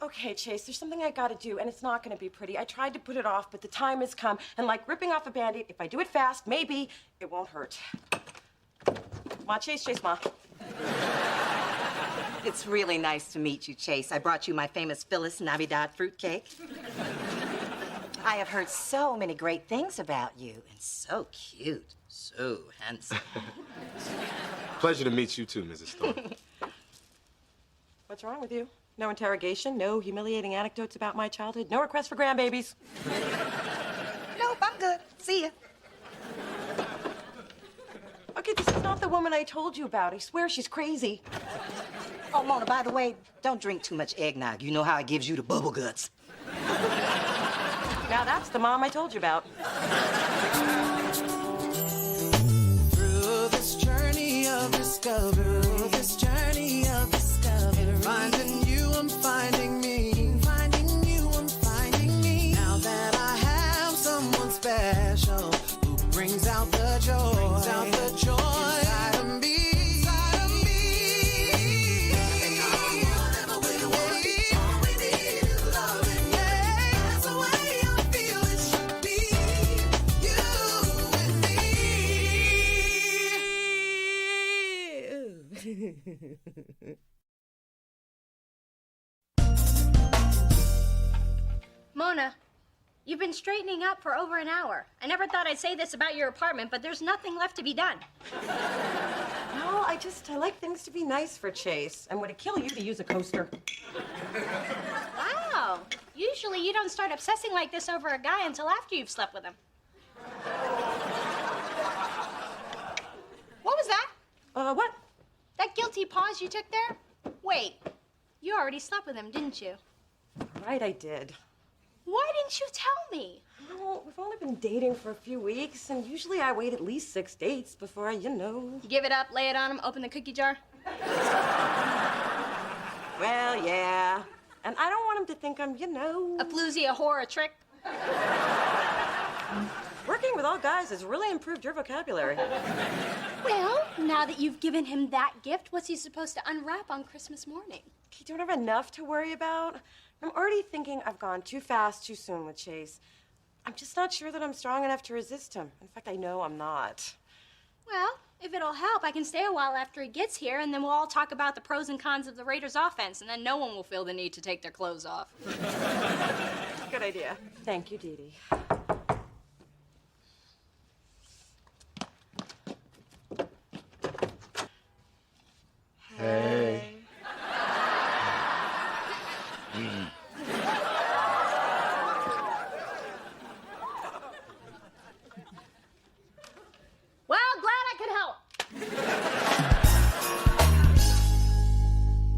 Okay, Chase, there's something I gotta do, and it's not gonna be pretty. I tried to put it off, but the time has come, and like ripping off a Band-Aid, if I do it fast, maybe it won't hurt. Ma, Chase, Ma. It's really nice to meet you, Chase. I brought you my famous Phyllis Navidad fruitcake. I have heard so many great things about you, and so cute, so handsome. Pleasure to meet you too, Mrs. Thorne. What's wrong with you? No interrogation, no humiliating anecdotes about my childhood, no request for grandbabies. Nope, I'm good. See ya. Cookie, this is not the woman I told you about. I swear she's crazy. Oh, Mona, by the way, don't drink too much eggnog. You know how it gives you the bubble guts. Now that's the mom I told you about. Through this journey of discovery, finding you, I'm finding me. Finding you, I'm finding me. Now that I have someone special who brings out the joy, inside of me. And whatever we want, all we need is loving. Yeah, that's the way I feel it should be. You and me. Mona, you've been straightening up for over an hour. I never thought I'd say this about your apartment, but there's nothing left to be done. No, I like things to be nice for Chase. And would it kill you to use a coaster? Wow. Usually you don't start obsessing like this over a guy until after you've slept with him. What was that? What? That guilty pause you took there? Wait, you already slept with him, didn't you? Right, I did. Why didn't you tell me? Well, we've only been dating for a few weeks, and usually I wait at least 6 dates before I, You give it up, lay it on him, open the cookie jar? Well, yeah. And I don't want him to think I'm, A floozy, a whore, a trick? Working with all guys has really improved your vocabulary. Well, now that you've given him that gift, what's he supposed to unwrap on Christmas morning? You don't have enough to worry about? I'm already thinking I've gone too fast, too soon with Chase. I'm just not sure that I'm strong enough to resist him. In fact, I know I'm not. Well, if it'll help, I can stay a while after he gets here, and then we'll all talk about the pros and cons of the Raiders' offense, and then no one will feel the need to take their clothes off. Good idea. Thank you, Dee Dee. Hey. Well, glad I could help.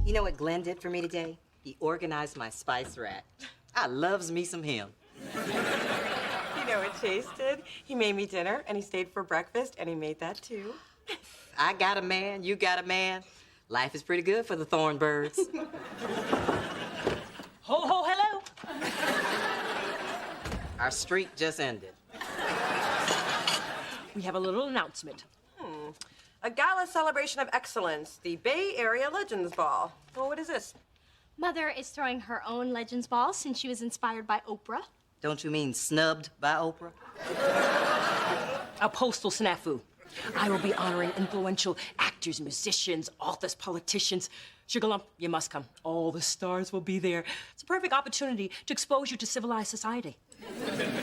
You know what Glenn did for me today? He organized my spice rack. I loves me some him. You know what Chase did? He made me dinner, and he stayed for breakfast, and he made that too. I got a man, you got a man. Life is pretty good for the Thornbirds. Ho, ho, hello. Our streak just ended. We have a little announcement. A gala celebration of excellence, the Bay Area Legends Ball. Well, what is this? Mother is throwing her own Legends Ball since she was inspired by Oprah. Don't you mean snubbed by Oprah? A postal snafu. I will be honoring influential actors, musicians, authors, politicians. Sugar Lump, you must come. All the stars will be there. It's a perfect opportunity to expose you to civilized society.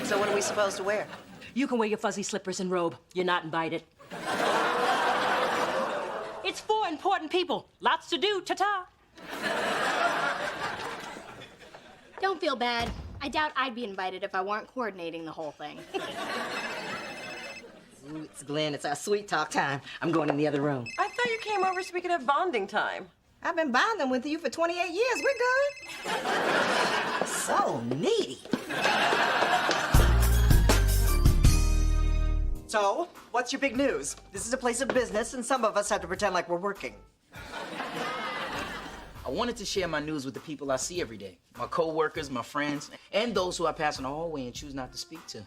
So what are we supposed to wear? You can wear your fuzzy slippers and robe. You're not invited. It's for important people. Lots to do. Ta-ta. Don't feel bad. I doubt I'd be invited if I weren't coordinating the whole thing. Ooh, it's Glenn. It's our sweet talk time. I'm going in the other room. I thought you came over so we could have bonding time. I've been bonding with you for 28 years. We're good. So needy. So, what's your big news? This is a place of business, and some of us have to pretend like we're working. I wanted to share my news with the people I see every day. My co-workers, my friends, and those who I pass in the hallway and choose not to speak to.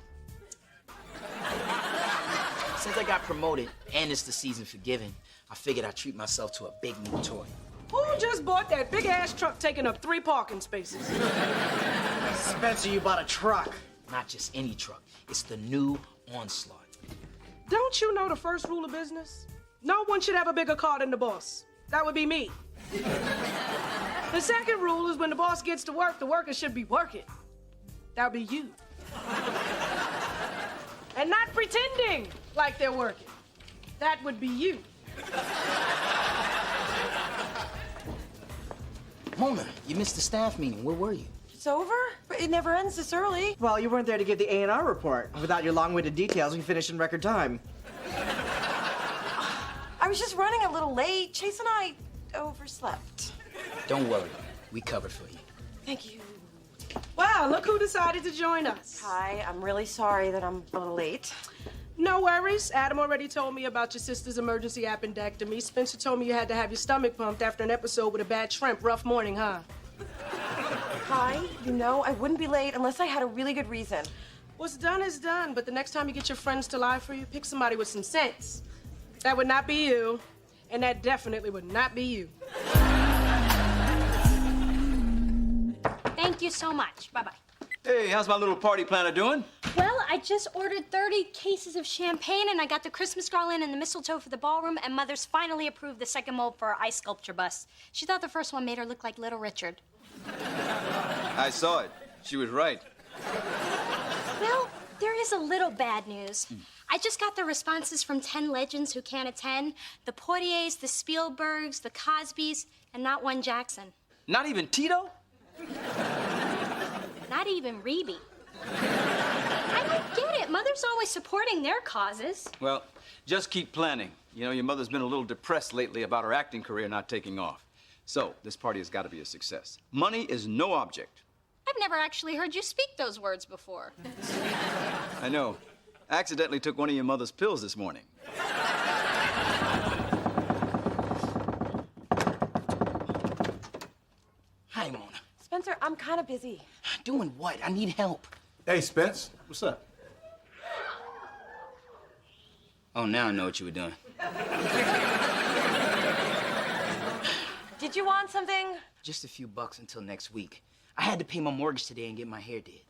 Since I got promoted, and it's the season for giving, I figured I'd treat myself to a big new toy. Who just bought that big-ass truck taking up 3 parking spaces? Spencer, you bought a truck. Not just any truck. It's the new Onslaught. Don't you know the first rule of business? No one should have a bigger car than the boss. That would be me. The second rule is when the boss gets to work, the workers should be working. That would be you. And not pretending like they're working. That would be you. Mona, you missed the staff meeting. Where were you? It's over? But it never ends this early. Well, you weren't there to give the A&R report. Without your long-winded details, we finished in record time. I was just running a little late. Chase and I overslept. Don't worry. We covered for you. Thank you. Wow, look who decided to join us. Hi, I'm really sorry that I'm a little late. No worries. Adam already told me about your sister's emergency appendectomy. Spencer told me you had to have your stomach pumped after an episode with a bad shrimp. Rough morning, huh? Hi, you know I wouldn't be late unless I had a really good reason. What's done is done, but the next time you get your friends to lie for you, pick somebody with some sense. That would not be you, and that definitely would not be you. Thank you so much. Bye-bye. Hey, how's my little party planner doing? Well, I just ordered 30 cases of champagne, and I got the Christmas garland and the mistletoe for the ballroom, and Mother's finally approved the second mold for our ice sculpture bust. She thought the first one made her look like Little Richard. I saw it. She was right. Well, there is a little bad news. I just got the responses from 10 legends who can't attend. The Portiers, the Spielbergs, the Cosbys, and not one Jackson. Not even Tito? Not even Reby. I don't get it. Mother's always supporting their causes. Well, just keep planning. You know, your mother's been a little depressed lately about her acting career not taking off. So, this party has got to be a success. Money is no object. I've never actually heard you speak those words before. I know. I accidentally took one of your mother's pills this morning. Hi, Mona. Spencer, I'm kind of busy. Doing what? I need help. Hey, Spence. What's up? Oh, now I know what you were doing. Did you want something? Just a few bucks until next week. I had to pay my mortgage today and get my hair did.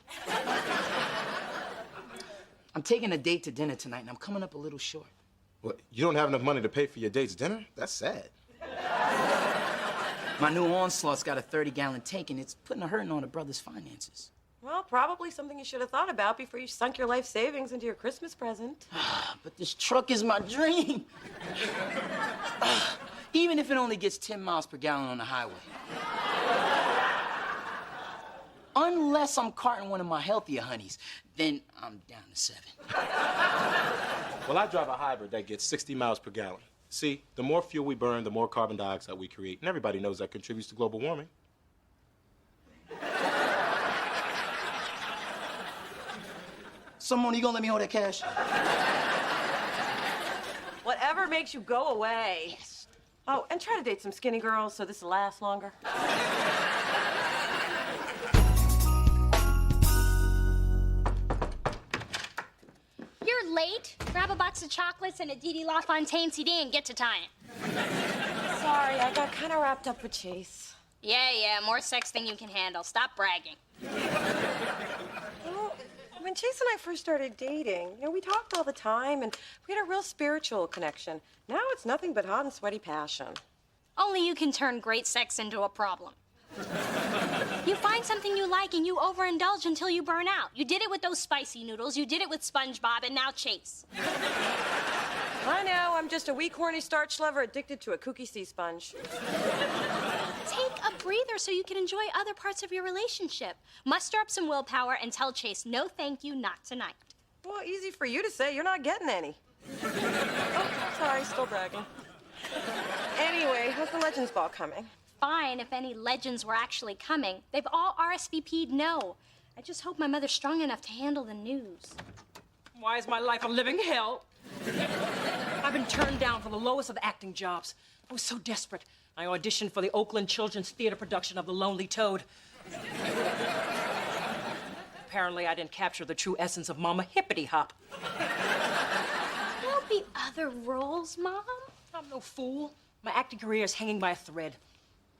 I'm taking a date to dinner tonight, and I'm coming up a little short. What? You don't have enough money to pay for your date's dinner? That's sad. My new onslaught's got a 30-gallon tank, and it's putting a hurting on a brother's finances. Well, probably something you should have thought about before you sunk your life savings into your Christmas present. But this truck is my dream. Even if it only gets 10 miles per gallon on the highway. Unless I'm carting one of my healthier honeys, then I'm down to 7. Well, I drive a hybrid that gets 60 miles per gallon. See, the more fuel we burn, the more carbon dioxide we create, and everybody knows that contributes to global warming. Someone, you gonna let me hold that cash? Whatever makes you go away. Yes. Oh, and try to date some skinny girls so this will last longer. You're late. Grab a box of chocolates and a Dee Dee LaFontaine CD and get to time. Sorry, I got kind of wrapped up with Chase. Yeah, more sex than you can handle. Stop bragging. Well, when Chase and I first started dating, we talked all the time, and we had a real spiritual connection. Now it's nothing but hot and sweaty passion. Only you can turn great sex into a problem. You find something you like and you overindulge until you burn out. You did it with those spicy noodles, you did it with SpongeBob, and now Chase. I know, I'm just a weak, horny starch lover addicted to a kooky sea sponge. Take a breather so you can enjoy other parts of your relationship. Muster up some willpower and tell Chase, no thank you, not tonight. Well, easy for you to say, you're not getting any. Oh, sorry, still bragging. Anyway, how's the Legends Ball coming? Fine if any legends were actually coming. They've all RSVP'd no. I just hope my mother's strong enough to handle the news. Why is my life a living hell? I've been turned down for the lowest of acting jobs. I was so desperate. I auditioned for the Oakland Children's Theater production of The Lonely Toad. Apparently, I didn't capture the true essence of Mama Hippity Hop. There'll be other roles, Mom. I'm no fool. My acting career is hanging by a thread.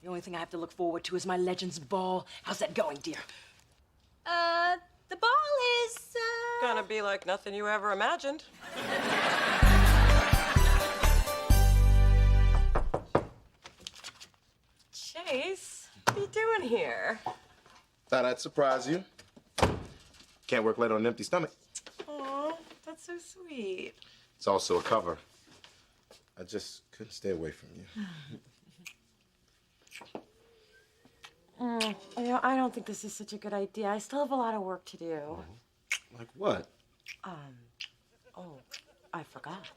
The only thing I have to look forward to is my Legends Ball. How's that going, dear? The ball is, Gonna be like nothing you ever imagined. Chase, what are you doing here? Thought I'd surprise you. Can't work late on an empty stomach. Aw, that's so sweet. It's also a cover. I just couldn't stay away from you. I don't think this is such a good idea. I still have a lot of work to do. Like what? Oh, I forgot.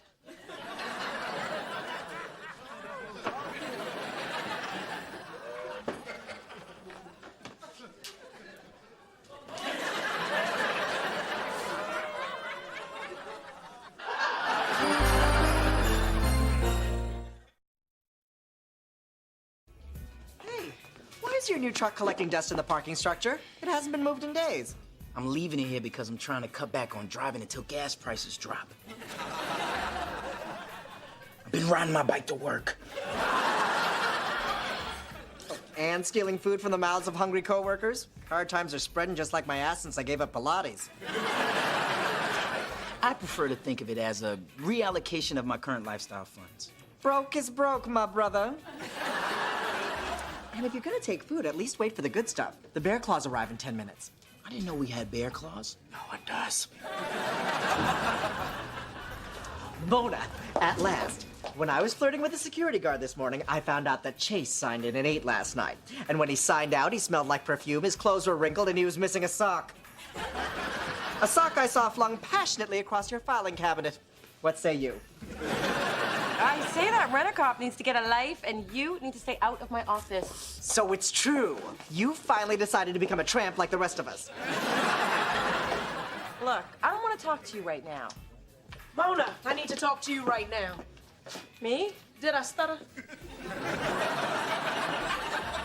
your new truck collecting dust in the parking structure. It hasn't been moved in days. I'm leaving it here because I'm trying to cut back on driving until gas prices drop. I've been riding my bike to work. And stealing food from the mouths of hungry coworkers. Hard times are spreading just like my ass since I gave up Pilates. I prefer to think of it as a reallocation of my current lifestyle funds. Broke is broke, my brother. And if you're gonna take food, at least wait for the good stuff. The bear claws arrive in 10 minutes. I didn't know we had bear claws. No one does. Mona, at last. When I was flirting with a security guard this morning, I found out that Chase signed in and ate last night. And when he signed out, he smelled like perfume, his clothes were wrinkled, and he was missing a sock. A sock I saw flung passionately across your filing cabinet. What say you? I say that rent-a-cop needs to get a life, and you need to stay out of my office. So it's true. You finally decided to become a tramp like the rest of us. Look, I don't want to talk to you right now. Mona, I need to talk to you right now. Me? Did I stutter?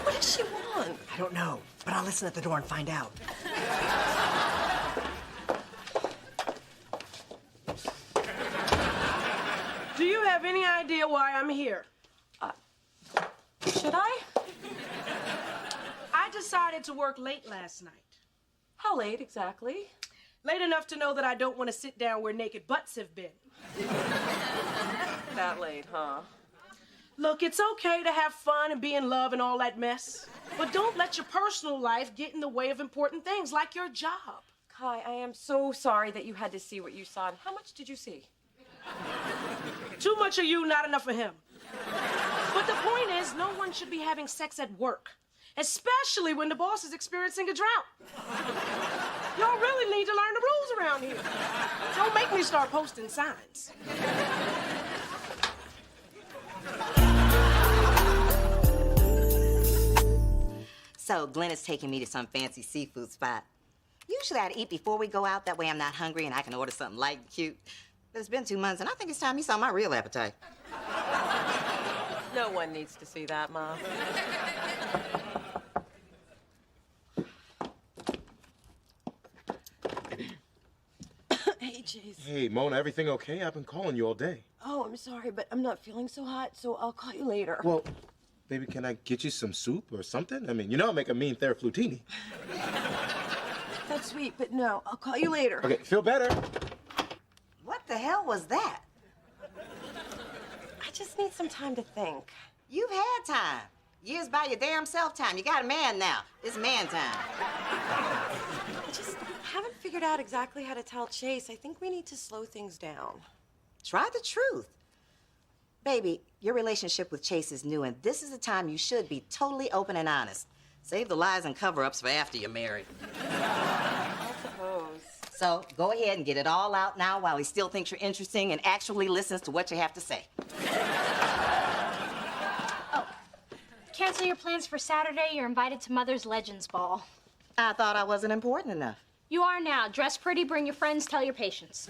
What does she want? I don't know, but I'll listen at the door and find out. Do you have any idea why I'm here? Should I? I decided to work late last night. How late exactly? Late enough to know that I don't want to sit down where naked butts have been. That late, huh? Look, it's okay to have fun and be in love and all that mess, but don't let your personal life get in the way of important things like your job. Kai, I am so sorry that you had to see what you saw. How much did you see? Too much of you, not enough of him. But the point is, no one should be having sex at work, especially when the boss is experiencing a drought. Y'all really need to learn the rules around here. Don't make me start posting signs. So Glenn is taking me to some fancy seafood spot. Usually I'd eat before we go out, that way I'm not hungry and I can order something light and cute. But it's been 2 months and I think it's time he saw my real appetite. No one needs to see that, Mom. Hey, Chase. Hey, Mona, everything okay? I've been calling you all day. Oh, I'm sorry, but I'm not feeling so hot, so I'll call you later. Well, baby, can I get you some soup or something? I mean, you know I make a mean Theraflutini. That's sweet, but no, I'll call you later. Okay, feel better. What the hell was that? I just need some time to think. You've had time. Years by your damn self time. You got a man now. It's man time. I just haven't figured out exactly how to tell Chase. I think we need to slow things down. Try the truth. Baby, your relationship with Chase is new, and this is the time you should be totally open and honest. Save the lies and cover-ups for after you're married. I suppose. So go ahead and get it all out now while he still thinks you're interesting and actually listens to what you have to say. Cancel your plans for Saturday. You're invited to Mother's Legends Ball. I thought I wasn't important enough. You are now. Dress pretty, bring your friends, tell your patients.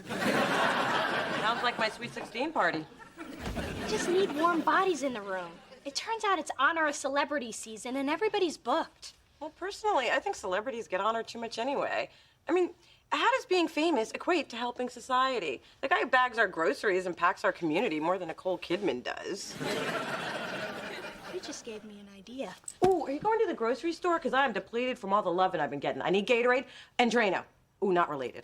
Sounds like my Sweet 16 party. You just need warm bodies in the room. It turns out it's honor a celebrity season and everybody's booked. Well, personally, I think celebrities get honored too much anyway. I mean, how does being famous equate to helping society? The guy who bags our groceries impacts our community more than Nicole Kidman does. You just gave me an idea. Ooh, are you going to the grocery store? Because I am depleted from all the loving I've been getting. I need Gatorade and Drano. Ooh, not related.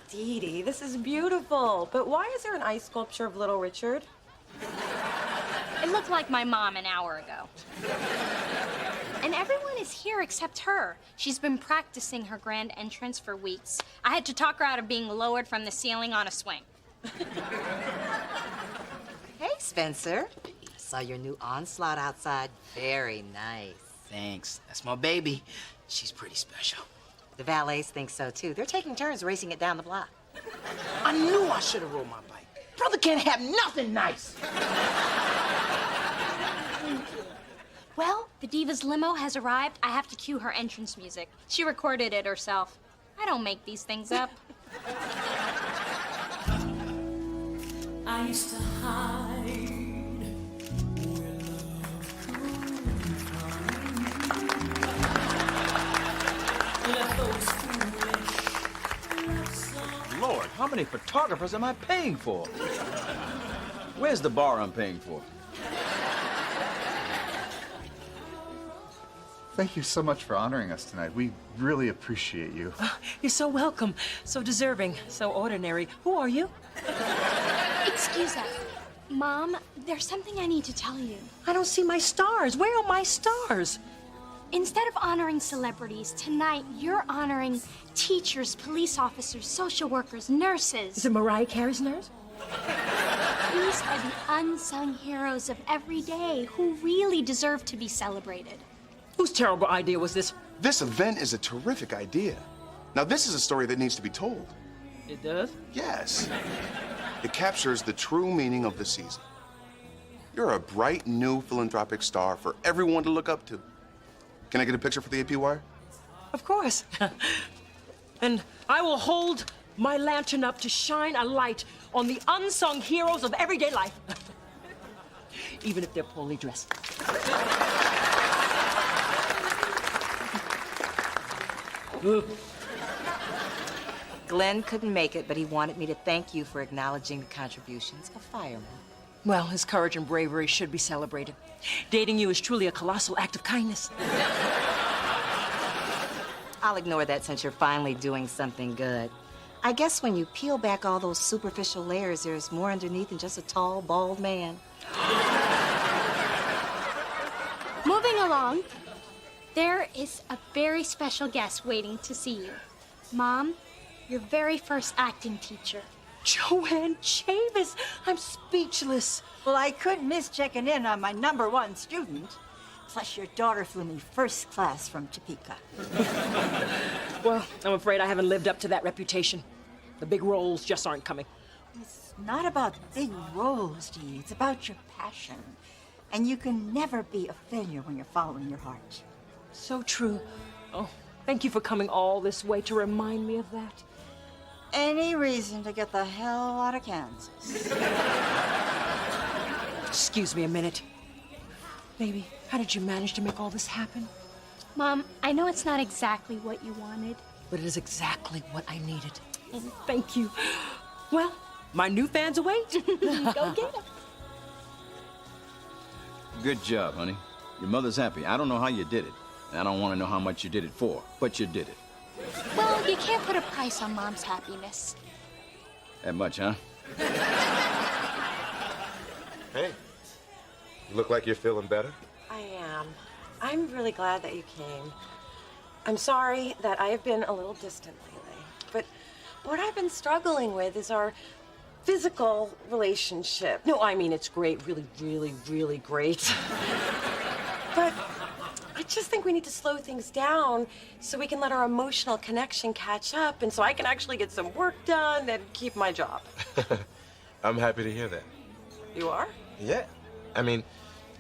Dee Dee, this is beautiful. But why is there an ice sculpture of Little Richard? It looked like my mom an hour ago. And everyone is here except her. She's been practicing her grand entrance for weeks. I had to talk her out of being lowered from the ceiling on a swing. Hey, Spencer. I saw your new onslaught outside. Very nice. Thanks. That's my baby. She's pretty special. The valets think so, too. They're taking turns racing it down the block. I knew I should have rode my bike. Brother can't have nothing nice. Well, the Diva's limo has arrived. I have to cue her entrance music. She recorded it herself. I don't make these things up. I used to hide where love could find. Let those foolish love songs. Lord, how many photographers am I paying for? Where's the bar I'm paying for? Thank you so much for honoring us tonight. We really appreciate you. You're so welcome, so deserving, so ordinary. Who are you? Excuse us. Mom, there's something I need to tell you. I don't see my stars. Where are my stars? Instead of honoring celebrities, tonight you're honoring teachers, police officers, social workers, nurses. Is it Mariah Carey's nurse? These are the unsung heroes of every day who really deserve to be celebrated. Whose terrible idea was this? This event is a terrific idea. Now, this is a story that needs to be told. It does? Yes. It captures the true meaning of the season. You're a bright, new philanthropic star for everyone to look up to. Can I get a picture for the AP Wire? Of course. And I will hold my lantern up to shine a light on the unsung heroes of everyday life. Even if they're poorly dressed. Glenn couldn't make it, but he wanted me to thank you for acknowledging the contributions of firemen. Well, his courage and bravery should be celebrated. Dating you is truly a colossal act of kindness. I'll ignore that since you're finally doing something good. I guess when you peel back all those superficial layers, there's more underneath than just a tall, bald man. Moving along, there is a very special guest waiting to see you. Mom, your very first acting teacher. Joanne Chavis, I'm speechless. Well, I couldn't miss checking in on my #1 student. Plus, your daughter flew me first class from Topeka. Well, I'm afraid I haven't lived up to that reputation. The big roles just aren't coming. It's not about big roles, Dee. It's about your passion. And you can never be a failure when you're following your heart. So true. Oh, thank you for coming all this way to remind me of that. Any reason to get the hell out of Kansas. Excuse me a minute. Baby, how did you manage to make all this happen? Mom, I know it's not exactly what you wanted. But it is exactly what I needed. Oh, thank you. Well, my new fans await. Go get them. Good job, honey. Your mother's happy. I don't know how you did it. And I don't want to know how much you did it for, but you did it. Well, you can't put a price on Mom's happiness. That much, huh? Hey, you look like you're feeling better. I am. I'm really glad that you came. I'm sorry that I have been a little distant lately, but what I've been struggling with is our physical relationship. No, I mean, it's great, really, really, really great. But I just think we need to slow things down so we can let our emotional connection catch up and so I can actually get some work done and keep my job. I'm happy to hear that. You are? Yeah. I mean,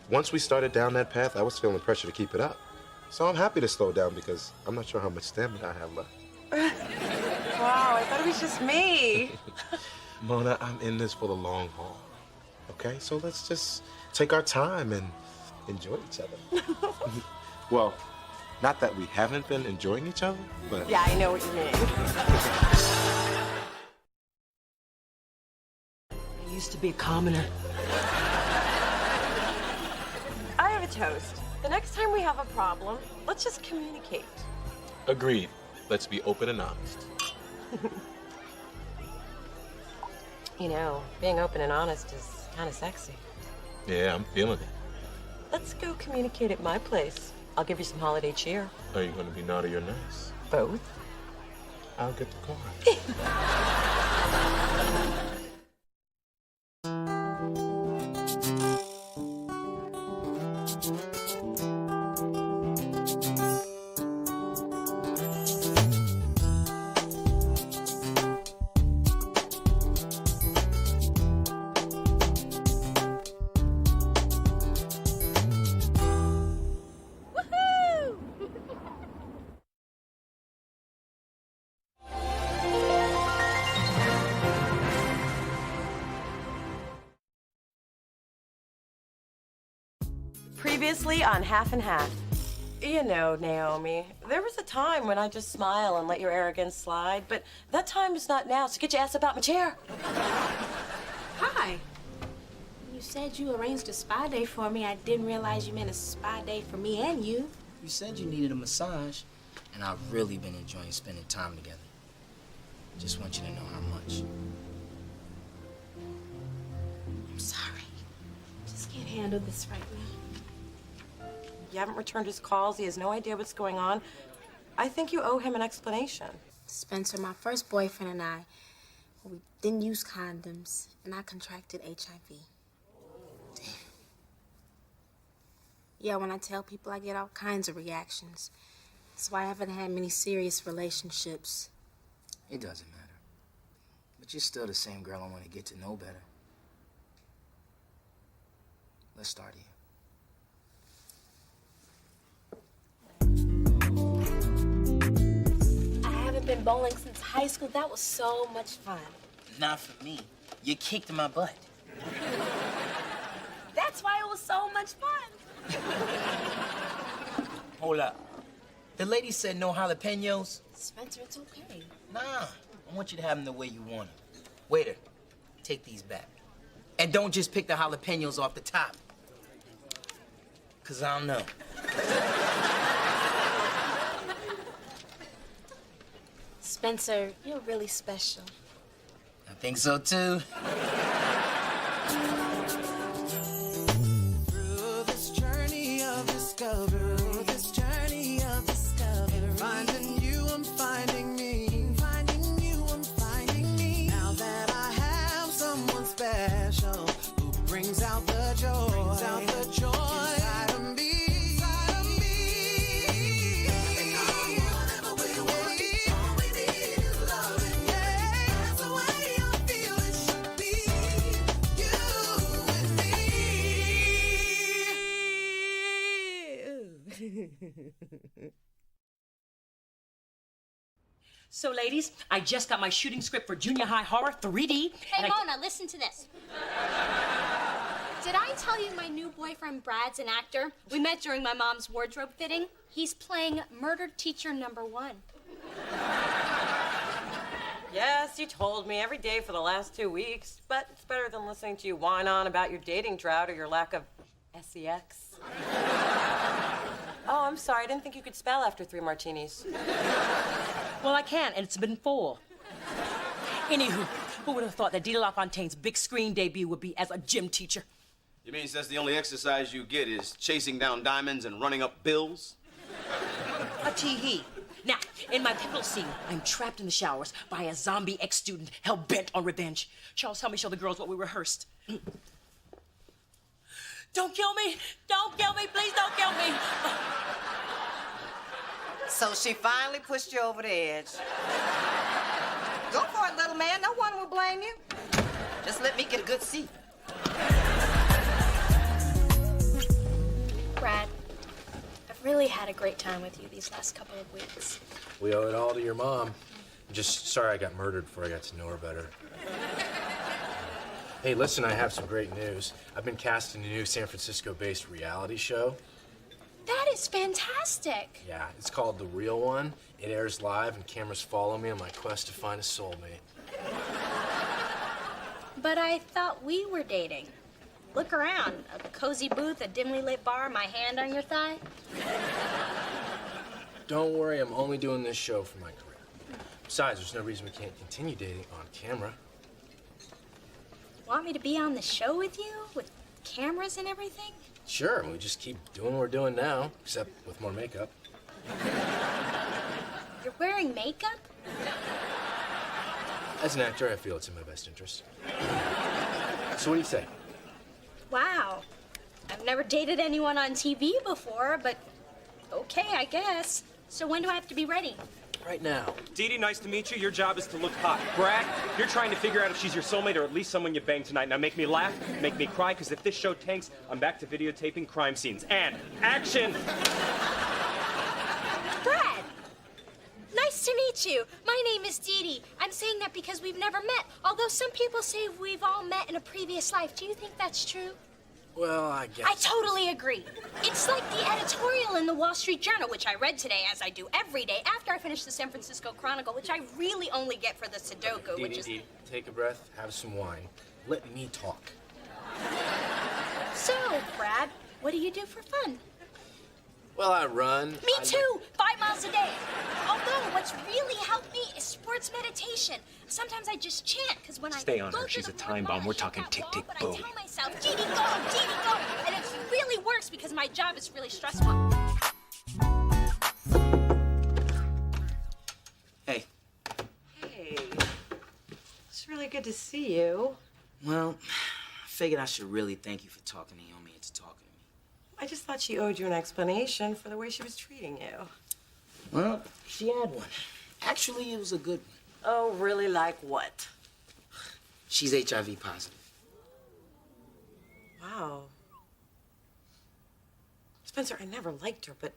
once we started down that path, I was feeling pressure to keep it up. So I'm happy to slow down because I'm not sure how much stamina I have left. Wow, I thought it was just me. Mona, I'm in this for the long haul. Okay? So let's just take our time and enjoy each other. Well, not that we haven't been enjoying each other, but... Yeah, I know what you mean. I used to be a commoner. I have a toast. The next time we have a problem, let's just communicate. Agreed. Let's be open and honest. You know, being open and honest is kind of sexy. Yeah, I'm feeling it. Let's go communicate at my place. I'll give you some holiday cheer. Are you going to be naughty or nice? Both. I'll get the car. Previously on Half and Half. You know, Naomi, there was a time when I just smile and let your arrogance slide, but that time is not now, so get your ass about my chair. Hi. You said you arranged a spa day for me. I didn't realize you meant a spa day for me and you. You said you needed a massage, and I've really been enjoying spending time together. Just want you to know how much. I'm sorry. Just can't handle this right now. You haven't returned his calls. He has no idea what's going on. I think you owe him an explanation. Spencer, my first boyfriend and I, we didn't use condoms, and I contracted HIV. Damn. Yeah, when I tell people, I get all kinds of reactions. That's why I haven't had many serious relationships. It doesn't matter. But you're still the same girl I want to get to know better. Let's start here. I haven't been bowling since high school. That was so much fun. Not for me. You kicked my butt. That's why it was so much fun. Hold up. The lady said no jalapenos? Spencer, it's okay. Nah, I want you to have them the way you want them. Waiter, take these back. And don't just pick the jalapenos off the top. 'Cause I don't know. Spencer, you're really special. I think so too. Through this journey of discovery, finding you, I'm finding me. Finding you, I'm finding me. Now that I have someone special who brings out the joy, inside of me. Whatever we want, all we need is loving. That's the way I feel it should be. You and me. So, ladies, I just got my shooting script for Junior High Horror 3D. Hey, Mona, listen to this. Did I tell you my new boyfriend Brad's an actor? We met during my mom's wardrobe fitting. He's playing murdered teacher #1. Yes, you told me every day for the last 2 weeks, but it's better than listening to you whine on about your dating drought or your lack of sex. Oh, I'm sorry. I didn't think you could spell after 3 martinis. Well, I can, and it's been 4. Anywho, who would have thought that Dita LaFontaine's big screen debut would be as a gym teacher? You mean that's the only exercise you get is chasing down diamonds and running up bills? A tee-hee. Now, in my pivotal scene, I'm trapped in the showers by a zombie ex-student hell-bent on revenge. Charles, help me show the girls what we rehearsed. Don't kill me! Don't kill me! Please don't kill me! So she finally pushed you over the edge. Go for it, little man. No one will blame you. Just let me get a good seat. Brad, I've really had a great time with you these last couple of weeks. We owe it all to your mom. I'm just sorry I got murdered before I got to know her better. Hey, listen, I have some great news. I've been cast in a new San Francisco-based reality show. That is fantastic. Yeah, it's called The Real One. It airs live and cameras follow me on my quest to find a soulmate. But I thought we were dating. Look around. A cozy booth, a dimly lit bar, my hand on your thigh. Don't worry, I'm only doing this show for my career. Besides, there's no reason we can't continue dating on camera. Want me to be on the show with you? With cameras and everything? Sure, we just keep doing what we're doing now, except with more makeup. You're wearing makeup? As an actor, I feel it's in my best interest. So what do you say? Wow. I've never dated anyone on TV before, but okay, I guess. So when do I have to be ready? Right now. Dee Dee, nice to meet you. Your job is to look hot. Brad, you're trying to figure out if she's your soulmate or at least someone you banged tonight. Now make me laugh, make me cry, because if this show tanks, I'm back to videotaping crime scenes. And action! Brad! Nice to meet you. My name is Dee Dee. I'm saying that because we've never met, although some people say we've all met in a previous life. Do you think that's true? Well, I guess. I totally agree. It's like the editorial in the Wall Street Journal, which I read today, as I do every day after I finish the San Francisco Chronicle, which I really only get for the Sudoku, which is... Dee, take a breath, have some wine. Let me talk. So, Brad, what do you do for fun? Well, I run. Me too! 5 miles a day. Although, what's really helped me is sports meditation. Sometimes I just chant, because when Stay I on go her. through She's the a time bomb. We're talking tick, tick, I boom. tell myself, Dee Dee, go, Dee Dee, go. And it really works because my job is really stressful. Hey. Hey. It's really good to see you. Well, I figured I should really thank you for talking to Naomi into talking to me. I just thought she owed you an explanation for the way she was treating you. Well, she had one. Actually, it was a good one. Oh, really? Like what? She's HIV positive. Wow. Spencer, I never liked her, but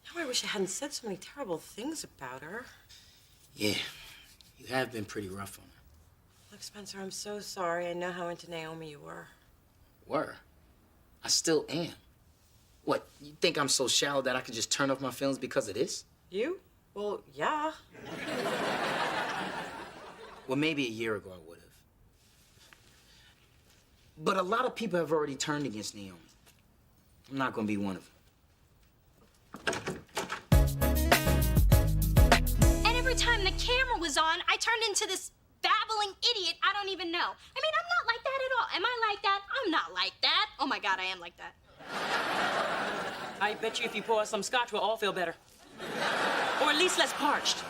now I wish I hadn't said so many terrible things about her. Yeah, you have been pretty rough on her. Look, Spencer, I'm so sorry. I know how into Naomi you were. Were? I still am. What, you think I'm so shallow that I can just turn off my feelings because of this? You? Well, yeah. Well, maybe a year ago I would have. But a lot of people have already turned against Naomi. I'm not gonna be one of them. And every time the camera was on, I turned into this babbling idiot I don't even know. I mean, I'm not like that at all. Am I like that? I'm not like that. Oh my God, I am like that. I bet you if you pour us some scotch, we'll all feel better. Or at least less parched.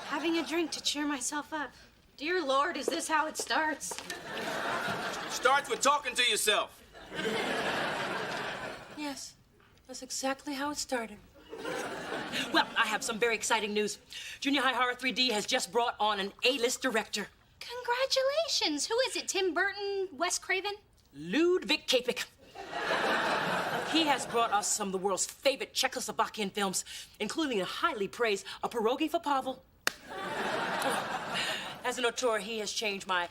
Having a drink to cheer myself up. Dear Lord, is this how it starts? Starts with talking to yourself. Yes, that's exactly how it started. Well, I have some very exciting news. Junior High Horror 3D has just brought on an A-list director. Congratulations. Who is it? Tim Burton? Wes Craven? Ludwig Kapik. He has brought us some of the world's favorite Czechoslovakian films, including the highly praised A Pierogi for Pavel. As an auteur, he has changed my...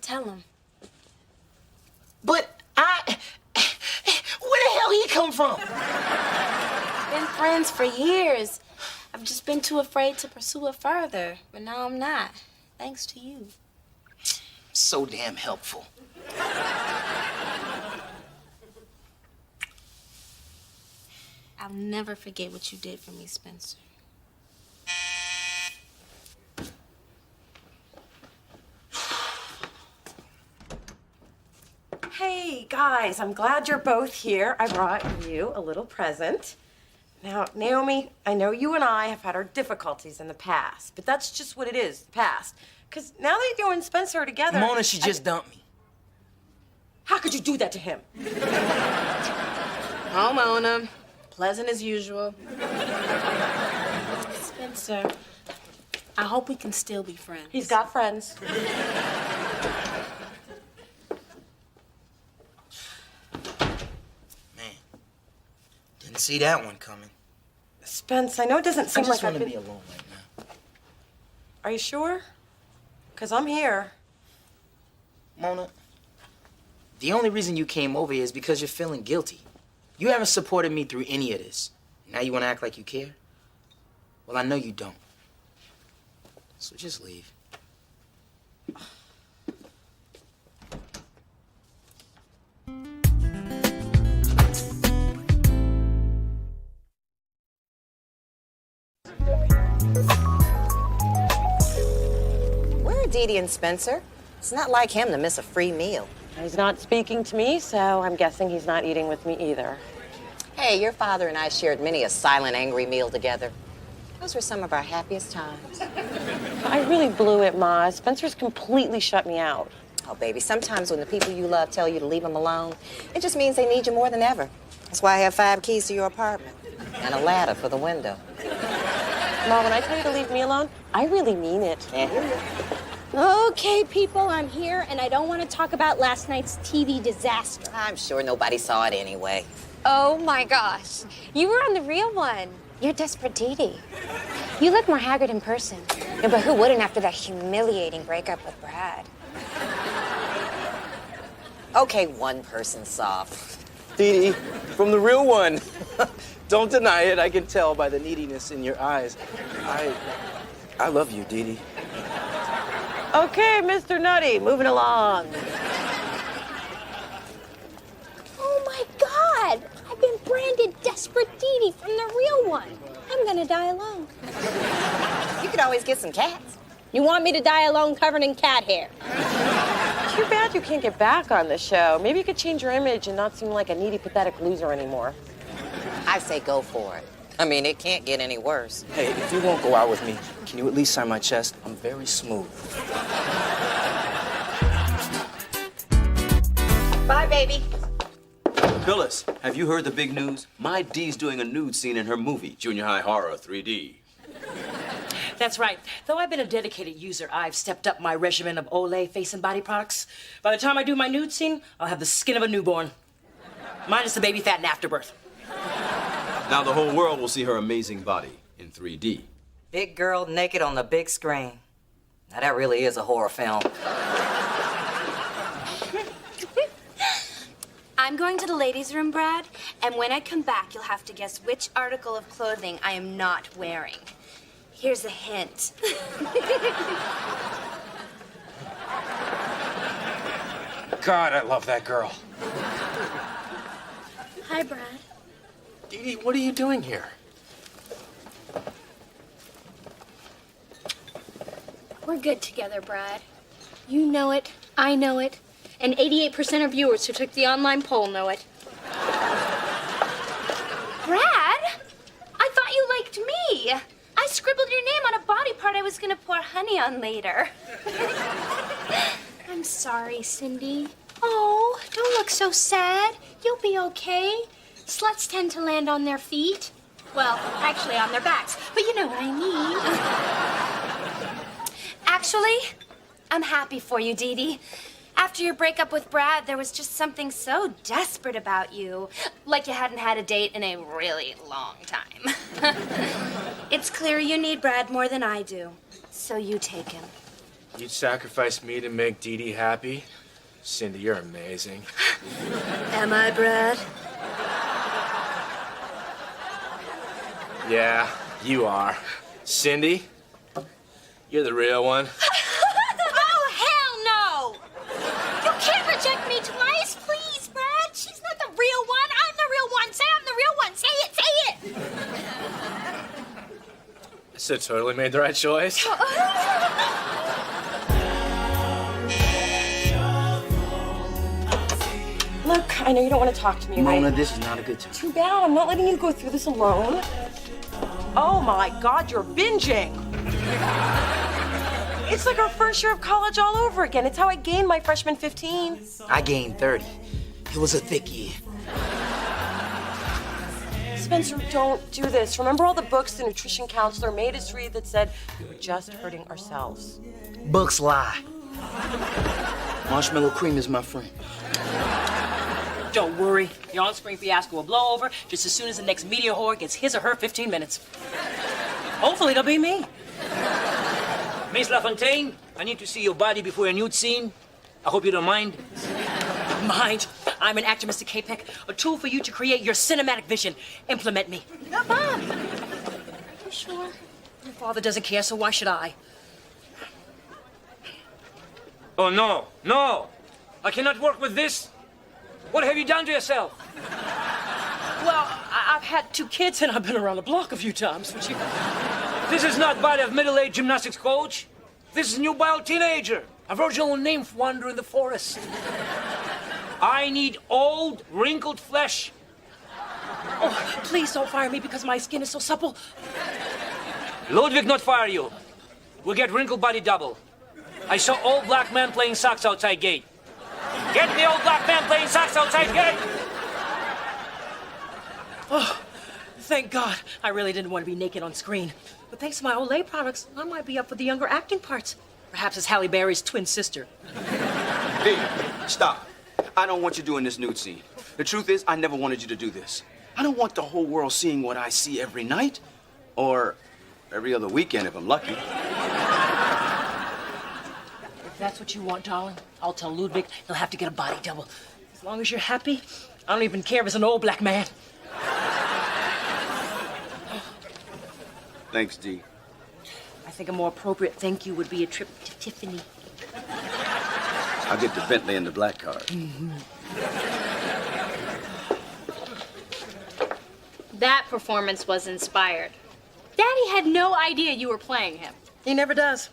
Tell him. But where the hell he come from? Been friends for years. I've just been too afraid to pursue it further, but now I'm not. Thanks to you. So damn helpful. I'll never forget what you did for me, Spencer. Hey, guys, I'm glad you're both here. I brought you a little present. Now, Naomi, I know you and I have had our difficulties in the past, but that's just what it is, the past. Because now that you and Spencer are together... Mona, she just dumped me. How could you do that to him? Oh, Mona. Pleasant as usual. Spencer, I hope we can still be friends. He's got friends. Didn't see that one coming. Spence, I know it doesn't seem I just like want I've to been... be alone right now. Are you sure? Because I'm here. Mona, the only reason you came over here is because you're feeling guilty. You haven't supported me through any of this. Now you want to act like you care? Well, I know you don't. So just leave. Where are Dee Dee and Spencer? It's not like him to miss a free meal. He's not speaking to me, so I'm guessing he's not eating with me either. Hey, your father and I shared many a silent, angry meal together. Those were some of our happiest times. I really blew it, Ma. Spencer's completely shut me out. Oh, baby, sometimes when the people you love tell you to leave them alone, it just means they need you more than ever. That's why I have 5 keys to your apartment and a ladder for the window. Ma, when I tell you to leave me alone, I really mean it. Okay, people, I'm here, and I don't want to talk about last night's TV disaster. I'm sure nobody saw it anyway. Oh my gosh, you were on the real one. You're Desperate Dee Dee. You look more haggard in person. Yeah, but who wouldn't after that humiliating breakup with Brad? Okay, one person saw. Dee Dee, from the real one. Don't deny it. I can tell by the neediness in your eyes. I love you, Dee Dee. Okay, Mr. Nutty, moving along. Oh my God! I've been branded Desperate Dee Dee from the real one. I'm gonna die alone. You could always get some cats. You want me to die alone covered in cat hair? Too bad you can't get back on the show. Maybe you could change your image and not seem like a needy, pathetic loser anymore. I say go for it. I mean, it can't get any worse. Hey, if you won't go out with me, can you at least sign my chest? I'm very smooth. Bye, baby. Phyllis, have you heard the big news? My Dee's doing a nude scene in her movie, Junior High Horror 3D. That's right. Though I've been a dedicated user, I've stepped up my regimen of Olay face and body products. By the time I do my nude scene, I'll have the skin of a newborn. Minus the baby fat and afterbirth. Now the whole world will see her amazing body in 3D. Big girl naked on the big screen. Now that really is a horror film. I'm going to the ladies' room, Brad, and when I come back, you'll have to guess which article of clothing I am not wearing. Here's a hint. God, I love that girl. Hi, Brad. Dee Dee, what are you doing here? We're good together, Brad. You know it, I know it, and 88% of viewers who took the online poll know it. Brad? I thought you liked me. I scribbled your name on a body part I was gonna pour honey on later. I'm sorry, Cindy. Oh, don't look so sad. You'll be okay. Sluts tend to land on their feet. Well, actually on their backs, but you know what I mean. Actually, I'm happy for you, Dee Dee. After your breakup with Brad, there was just something so desperate about you. Like you hadn't had a date in a really long time. It's clear you need Brad more than I do, so you take him. You'd sacrifice me to make Dee Dee happy? Cindy, you're amazing. Am I, Brad? Yeah, you are. Cindy, you're the real one. Oh, hell no! You can't reject me twice, please, Brad. She's not the real one. I'm the real one. Say I'm the real one. Say it, say it. So totally made the right choice. Look, I know you don't want to talk to me, Mona, right? this is not a good time. Too bad. I'm not letting you go through this alone. Oh my God, you're binging. It's like our first year of college all over again. It's how I gained my freshman 15. I gained 30. It was a thick year. Spencer, don't do this. Remember all the books the nutrition counselor made us read that said we were just hurting ourselves? Books lie. Marshmallow cream is my friend. Don't worry. The on-screen fiasco will blow over just as soon as the next media whore gets his or her 15 minutes. Hopefully it'll be me. Miss LaFontaine, I need to see your body before a nude scene. I hope you don't mind. Mind? I'm an actor, Mr. Kapek. A tool for you to create your cinematic vision. Implement me. No, Mom. You sure? Your father doesn't care, so why should I? Oh, no, no. I cannot work with this. What have you done to yourself? Well, I've had 2 kids and I've been around the block a few times. But you... This is not body of middle-aged gymnastics coach. This is nubile teenager. A virginal nymph wandering the forest. I need old, wrinkled flesh. Oh, please don't fire me because my skin is so supple. Ludwig not fire you. We'll get wrinkled body double. I saw old black man playing socks outside gate. Get the old black man playing socks outside gate. Oh, thank God. I really didn't want to be naked on screen. But thanks to my Olay products, I might be up for the younger acting parts. Perhaps as Halle Berry's twin sister. Hey, stop. I don't want you doing this nude scene. The truth is, I never wanted you to do this. I don't want the whole world seeing what I see every night. Or every other weekend if I'm lucky. If that's what you want, darling, I'll tell Ludwig he'll have to get a body double. As long as you're happy, I don't even care if it's an old black man. Thanks, Dee. I think a more appropriate thank you would be a trip to Tiffany. I'll get the Bentley and the black card. That performance was inspired. Daddy had no idea you were playing him. He never does.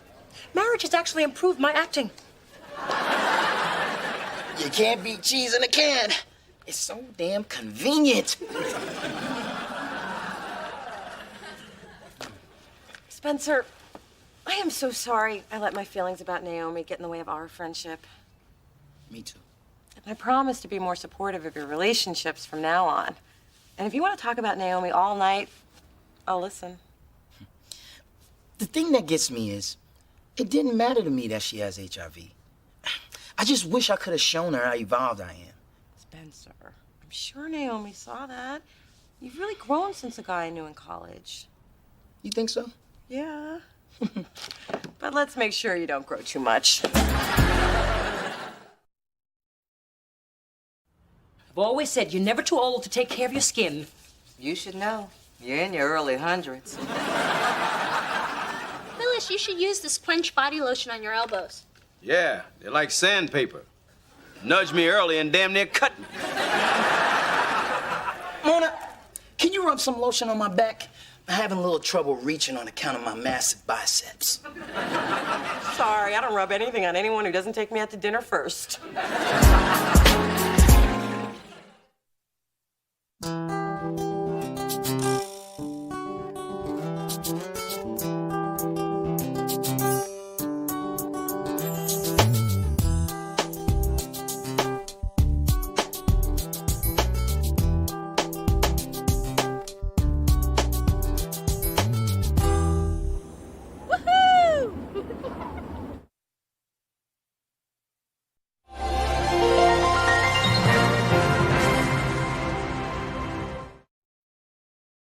Marriage has actually improved my acting. You can't beat cheese in a can. It's so damn convenient. Spencer, I am so sorry I let my feelings about Naomi get in the way of our friendship. Me too. And I promise to be more supportive of your relationships from now on. And if you want to talk about Naomi all night, I'll listen. The thing that gets me is, it didn't matter to me that she has HIV. I just wish I could have shown her how evolved I am. Spencer, I'm sure Naomi saw that. You've really grown since the guy I knew in college. You think so? Yeah. But let's make sure you don't grow too much. I've always said you're never too old to take care of your skin. You should know. You're in your early hundreds. Phyllis, you should use this Quench body lotion on your elbows. Yeah, they're like sandpaper. Nudge me early and damn near cut me. Mona, can you rub some lotion on my back? I'm having a little trouble reaching on account of my massive biceps. Sorry, I don't rub anything on anyone who doesn't take me out to dinner first.